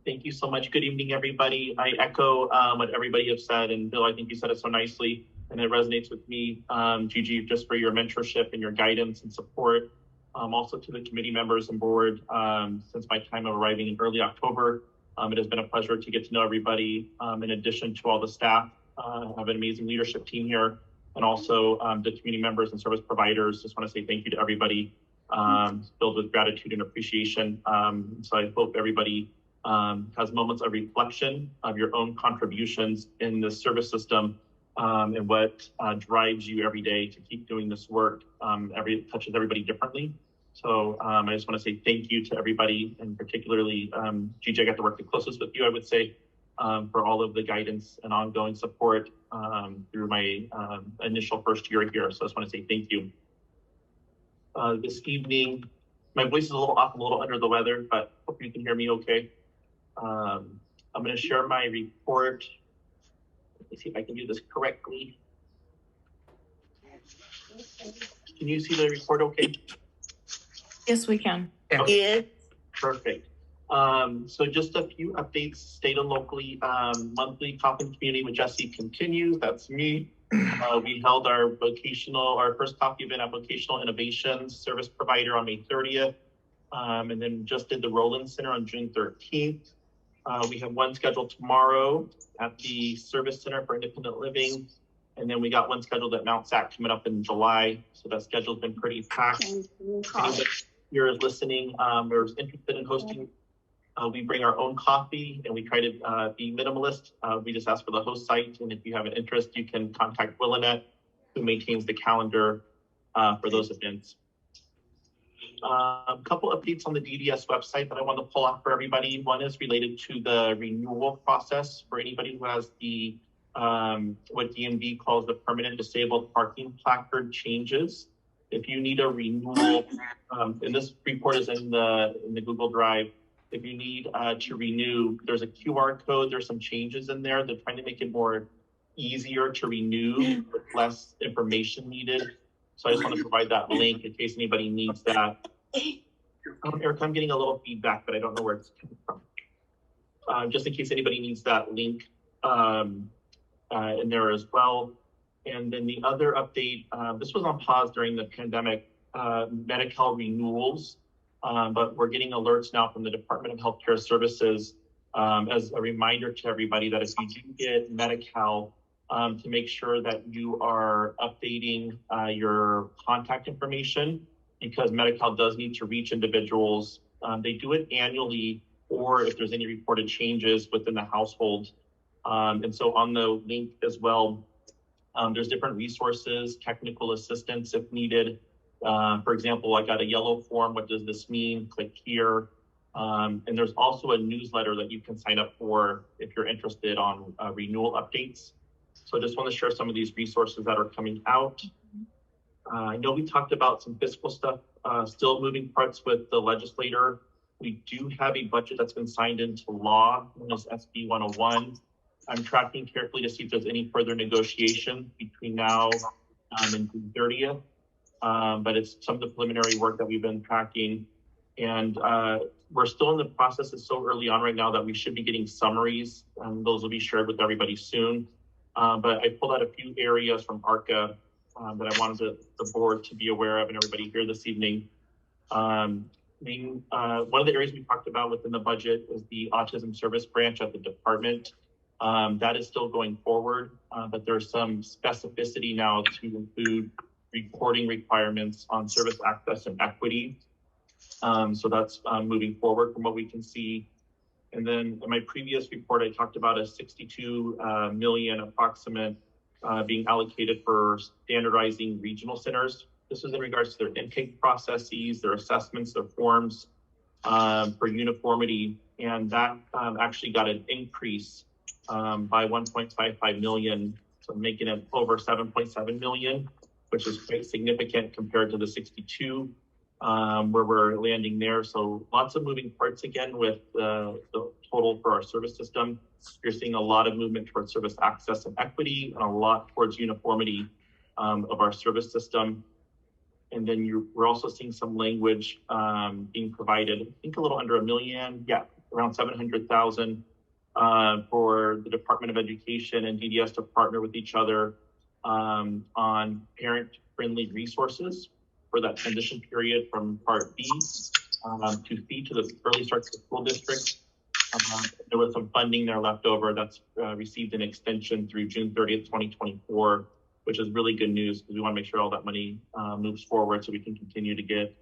Thank you so much. Good evening, everybody. I echo what everybody has said. And Bill, I think you said it so nicely, and it resonates with me, Gigi, just for your mentorship and your guidance and support. Also to the committee members and board since my time of arriving in early October. It has been a pleasure to get to know everybody. In addition to all the staff, I have an amazing leadership team here, and also the community members and service providers. Just want to say thank you to everybody, filled with gratitude and appreciation. So I hope everybody has moments of reflection of your own contributions in the service system and what drives you every day to keep doing this work. It touches everybody differently. So I just want to say thank you to everybody, and particularly, Gigi, I got to work the closest with you, I would say, for all of the guidance and ongoing support through my initial first year here. So I just want to say thank you. This evening, my voice is a little off, a little under the weather, but hope you can hear me okay. I'm going to share my report. Let me see if I can do this correctly. Can you see the report okay? Yes, we can. Okay. Perfect. So just a few updates, state and locally. Monthly Coffin Community with Jesse continues. That's me. We held our first coffee event at Vocational Innovations Service Provider on May 30th. And then just did the Roland Center on June 13th. We have one scheduled tomorrow at the Service Center for Independent Living. And then we got one scheduled at Mount Sac coming up in July. So that schedule's been pretty packed. Anybody you're listening or is interested in hosting, we bring our own coffee and we try to be minimalist. We just ask for the host site. And if you have an interest, you can contact Willinette, who maintains the calendar for those events. A couple updates on the DDS website that I want to pull out for everybody. One is related to the renewal process for anybody who has the what DMV calls the permanent disabled parking placard changes. If you need a renewal, and this report is in the Google Drive. If you need to renew, there's a QR code. There's some changes in there. They're trying to make it more easier to renew with less information needed. So I just want to provide that link in case anybody needs that. Eric, I'm getting a little feedback, but I don't know where it's coming from. Just in case anybody needs that link in there as well. And then the other update, this was on pause during the pandemic, Medi-Cal renewals, but we're getting alerts now from the Department of Healthcare Services as a reminder to everybody that if you do get Medi-Cal, to make sure that you are updating your contact information, because Medi-Cal does need to reach individuals. They do it annually, or if there's any reported changes within the household. And so on the link as well, there's different resources, technical assistance if needed. For example, I got a yellow form. What does this mean? Click here. And there's also a newsletter that you can sign up for if you're interested on renewal updates. So I just want to share some of these resources that are coming out. I know we talked about some fiscal stuff, still moving parts with the legislator. We do have a budget that's been signed into law, known as SB 101. I'm tracking carefully to see if there's any further negotiation between now and June 30th. But it's some of the preliminary work that we've been tracking. And we're still in the process. It's so early on right now that we should be getting summaries, and those will be shared with everybody soon. But I pulled out a few areas from ARCA that I wanted the board to be aware of and everybody here this evening. One of the areas we talked about within the budget is the autism service branch at the department. That is still going forward, but there's some specificity now to include reporting requirements on service access and equity. So that's moving forward from what we can see. And then in my previous report, I talked about a 62 million approximate being allocated for standardizing regional centers. This is in regards to their intake processes, their assessments, their forms for uniformity. And that actually got an increase by 1.55 million, so making it over 7.7 million, which is quite significant compared to the 62 where we're landing there. So lots of moving parts again with the total for our service system. You're seeing a lot of movement towards service access and equity, and a lot towards uniformity of our service system. And then we're also seeing some language being provided, I think a little under $1 million, around 700,000 for the Department of Education and DDS to partner with each other on parent-friendly resources for that transition period from Part B to C to the early start to the school district. There was some funding there left over that's received an extension through June 30th, 2024, which is really good news because we want to make sure all that money moves forward so we can continue to get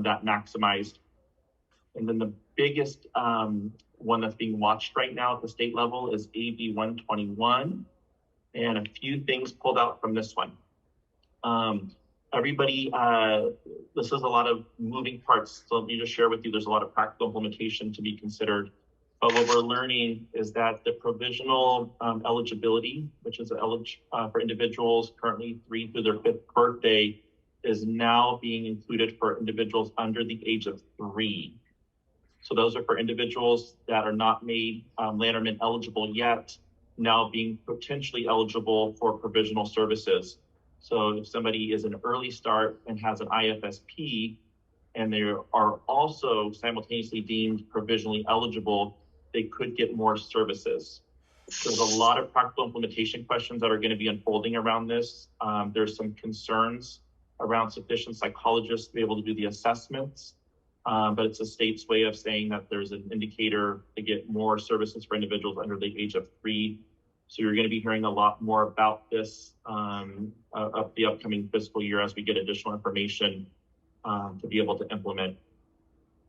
that maximized. And then the biggest one that's being watched right now at the state level is AB 121, and a few things pulled out from this one. Everybody, this is a lot of moving parts. So let me just share with you, there's a lot of practical implementation to be considered. But what we're learning is that the provisional eligibility, which is for individuals currently 3 through their 5th birthday, is now being included for individuals under the age of 3. So those are for individuals that are not made Lanterman eligible yet, now being potentially eligible for provisional services. So if somebody is an early start and has an IFSP, and they are also simultaneously deemed provisionally eligible, they could get more services. There's a lot of practical implementation questions that are going to be unfolding around this. There's some concerns around sufficient psychologists to be able to do the assessments, but it's a state's way of saying that there's an indicator to get more services for individuals under the age of 3. So you're going to be hearing a lot more about this of the upcoming fiscal year as we get additional information to be able to implement.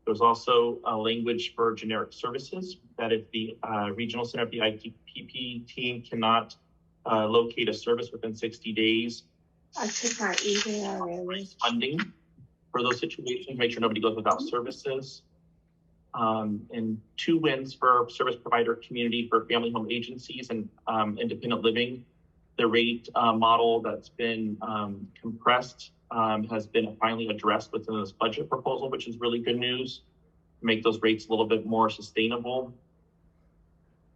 There's also a language for generic services that if the regional center of the ITPP team cannot locate a service within 60 days, funding for those situations, make sure nobody goes without services. And 2 wins for service provider community for family home agencies and independent living. The rate model that's been compressed has been finally addressed within this budget proposal, which is really good news. Make those rates a little bit more sustainable.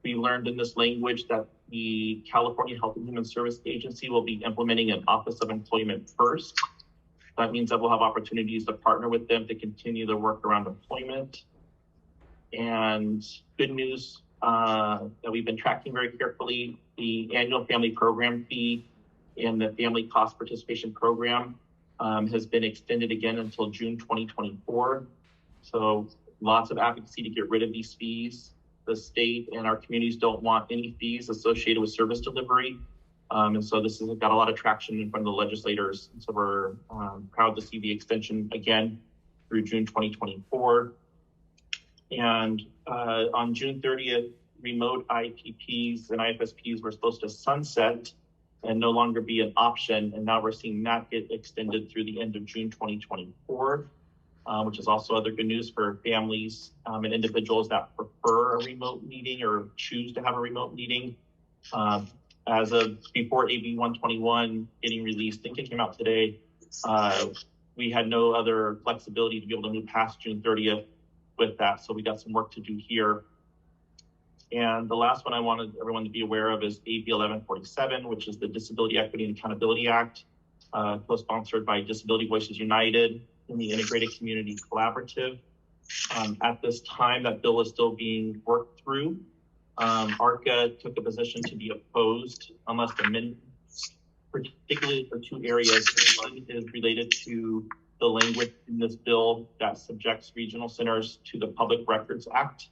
We learned in this language that the California Health and Human Service Agency will be implementing an Office of Employment First. That means that we'll have opportunities to partner with them to continue the work around employment. And good news that we've been tracking very carefully, the annual family program fee in the family cost participation program has been extended again until June 2024. So lots of advocacy to get rid of these fees. The state and our communities don't want any fees associated with service delivery. And so this has got a lot of traction in front of the legislators. And so we're proud to see the extension again through June 2024. And on June 30th, remote IPPs and IFSPs were supposed to sunset and no longer be an option. And now we're seeing that get extended through the end of June 2024. which is also other good news for families and individuals that prefer a remote meeting or choose to have a remote meeting. As of before AB 121 getting released, I think it came out today, we had no other flexibility to be able to move past June 30th with that. So we got some work to do here. And the last one I wanted everyone to be aware of is AB 1147, which is the Disability Equity and Accountability Act, co-sponsored by Disability Voices United and the Integrated Community Collaborative. At this time, that bill is still being worked through. ARCA took a position to be opposed unless the amendments, particularly for two areas. One is related to the language in this bill that subjects regional centers to the Public Records Act.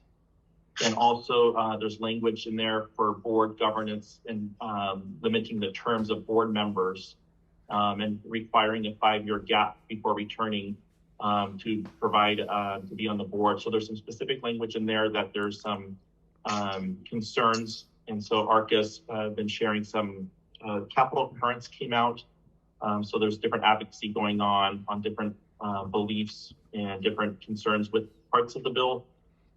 And also there's language in there for board governance and limiting the terms of board members and requiring a 5-year gap before returning to provide to be on the board. So there's some specific language in there that there's some concerns. And so ARCA's been sharing some capital concurrence came out. So there's different advocacy going on different beliefs and different concerns with parts of the bill,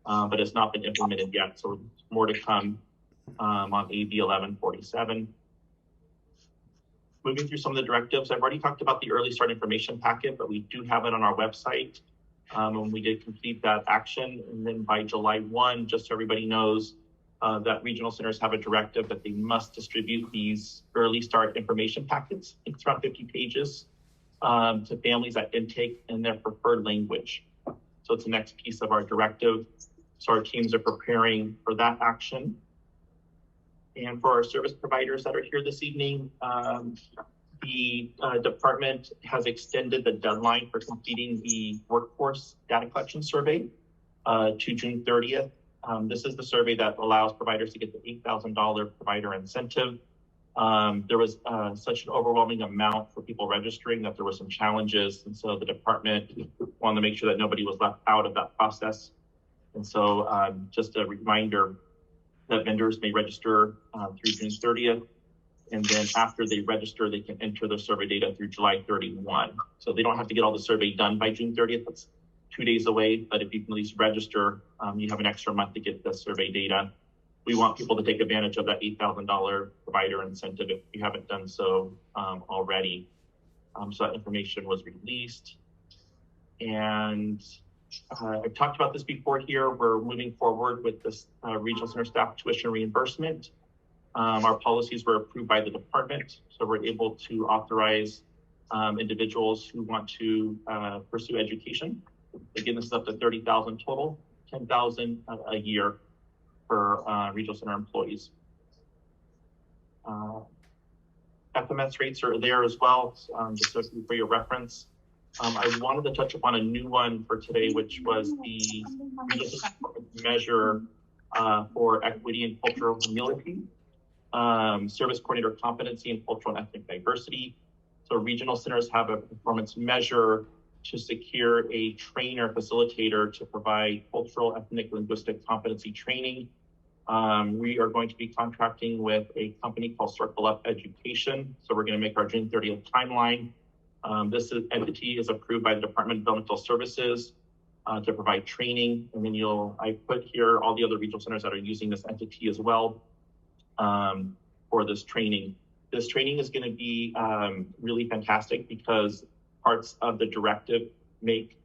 but it's not been implemented yet. So more to come on AB 1147. Moving through some of the directives, I've already talked about the early start information packet, but we do have it on our website. And we did complete that action. And then by July 1, just so everybody knows, that regional centers have a directive that they must distribute these early start information packets. I think it's around 50 pages to families at intake in their preferred language. So it's the next piece of our directive. So our teams are preparing for that action. And for our service providers that are here this evening, the department has extended the deadline for completing the workforce data collection survey to June 30th. This is the survey that allows providers to get the $8,000 provider incentive. There was such an overwhelming amount for people registering that there were some challenges. And so the department wanted to make sure that nobody was left out of that process. And so just a reminder that vendors may register through June 30th. And then after they register, they can enter their survey data through July 31. So they don't have to get all the survey done by June 30th. That's 2 days away. But if you can at least register, you have an extra month to get the survey data. We want people to take advantage of that $8,000 provider incentive if you haven't done so already. So that information was released. And I've talked about this before here. We're moving forward with this regional center staff tuition reimbursement. Our policies were approved by the department, so we're able to authorize individuals who want to pursue education. Again, this is up to $30,000 total, $10,000 a year for regional center employees. FMS rates are there as well, just so for your reference. I wanted to touch upon a new one for today, which was the measure for equity and cultural humility. Service coordinator competency and cultural and ethnic diversity. So regional centers have a performance measure to secure a trainer facilitator to provide cultural, ethnic, linguistic competency training. We are going to be contracting with a company called Circle Up Education. So we're going to make our June 30th timeline. This entity is approved by the Department of Developmental Services to provide training. And then I put here all the other regional centers that are using this entity as well. For this training. This training is going to be really fantastic because parts of the directive make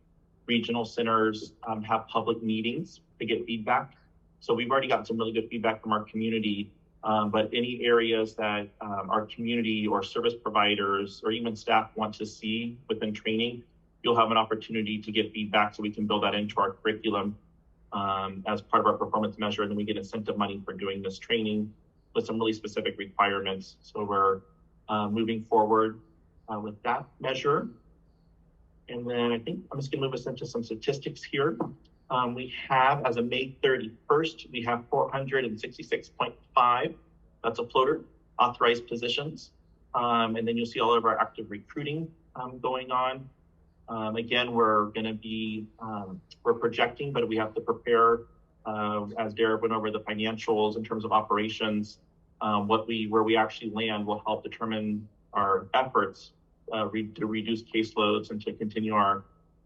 regional centers have public meetings to get feedback. So we've already gotten some really good feedback from our community, but any areas that our community or service providers or even staff want to see within training, you'll have an opportunity to get feedback so we can build that into our curriculum as part of our performance measure. And then we get incentive money for doing this training with some really specific requirements. So we're moving forward with that measure. And then I think I'm just gonna move us into some statistics here. We have, as of May 31st, we have 466.5, that's a floater, authorized positions. And then you'll see all of our active recruiting going on. Again, we're gonna be, we're projecting, but we have to prepare as Derek went over the financials in terms of operations, where we actually land will help determine our efforts to reduce caseloads and to continue our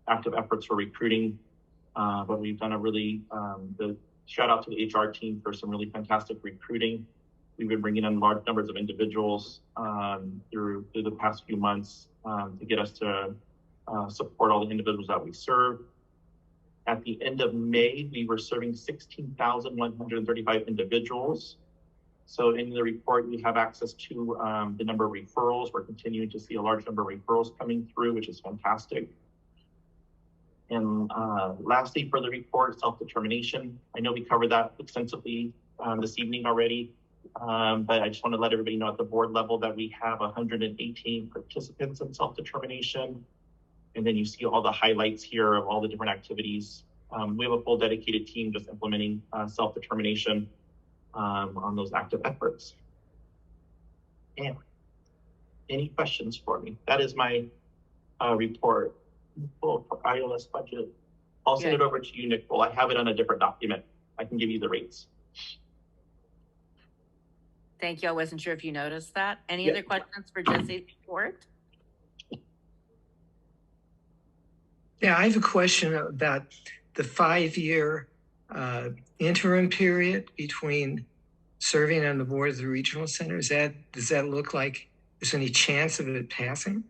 active efforts for recruiting. But we've done a really, the shout out to the HR team for some really fantastic recruiting. We've been bringing in large numbers of individuals through the past few months to get us to support all the individuals that we serve. At the end of May, we were serving 16,135 individuals. So in the report, we have access to the number of referrals. We're continuing to see a large number of referrals coming through, which is fantastic. And lastly, for the report, self-determination. I know we covered that extensively this evening already, but I just want to let everybody know at the board level that we have 118 participants in self-determination. And then you see all the highlights here of all the different activities. We have a full dedicated team just implementing self-determination on those active efforts. And any questions for me? That is my report. For ILS budget. I'll send it over to you, Nicole. I have it on a different document. I can give you the rates. Thank you. I wasn't sure if you noticed that. Any other questions for Jesse's report? Yeah, I have a question about the 5-year interim period between serving on the board of the regional center. Does that look like there's any chance of it passing?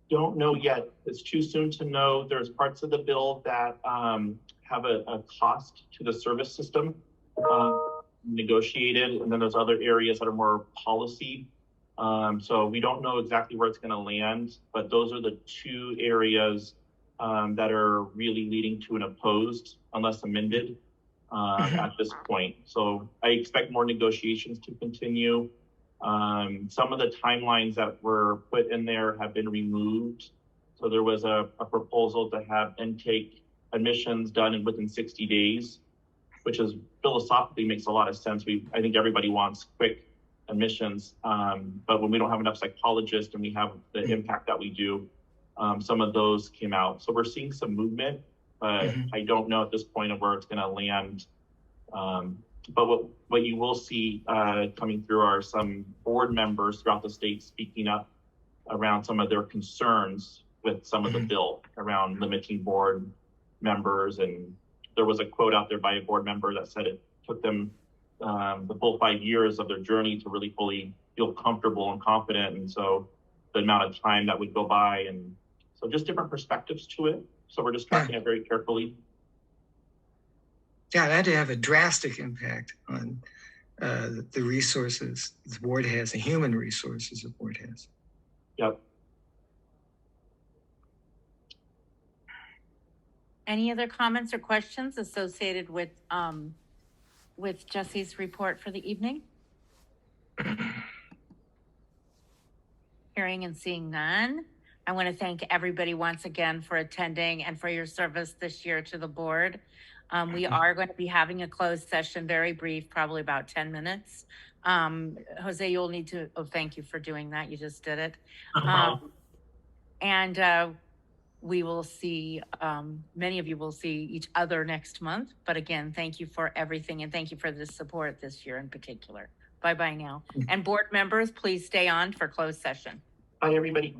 Don't know yet. It's too soon to know. There's parts of the bill that have a cost to the service system negotiated, and then there's other areas that are more policy. So we don't know exactly where it's going to land, but those are the two areas that are really leading to an opposed, unless amended, at this point. So I expect more negotiations to continue. Some of the timelines that were put in there have been removed. So there was a proposal to have intake admissions done within 60 days, which is philosophically makes a lot of sense. I think everybody wants quick admissions, but when we don't have enough psychologists and we have the impact that we do, some of those came out. So we're seeing some movement, but I don't know at this point of where it's going to land. But what you will see coming through are some board members throughout the state speaking up around some of their concerns with some of the bill around limiting board members. And there was a quote out there by a board member that said it took them the full 5 years of their journey to really fully feel comfortable and confident. And so the amount of time that would go by, and so just different perspectives to it. So we're just tracking it very carefully. Yeah, that had to have a drastic impact on the resources the board has, the human resources the board has. Yep. Any other comments or questions associated with Jesse's report for the evening? Hearing and seeing none. I want to thank everybody once again for attending and for your service this year to the board. We are going to be having a closed session, very brief, probably about 10 minutes. Jose, you'll need to, thank you for doing that. You just did it. And we will see, many of you will see each other next month. But again, thank you for everything. And thank you for the support this year in particular. Bye-bye now. And board members, please stay on for closed session. Bye, everybody.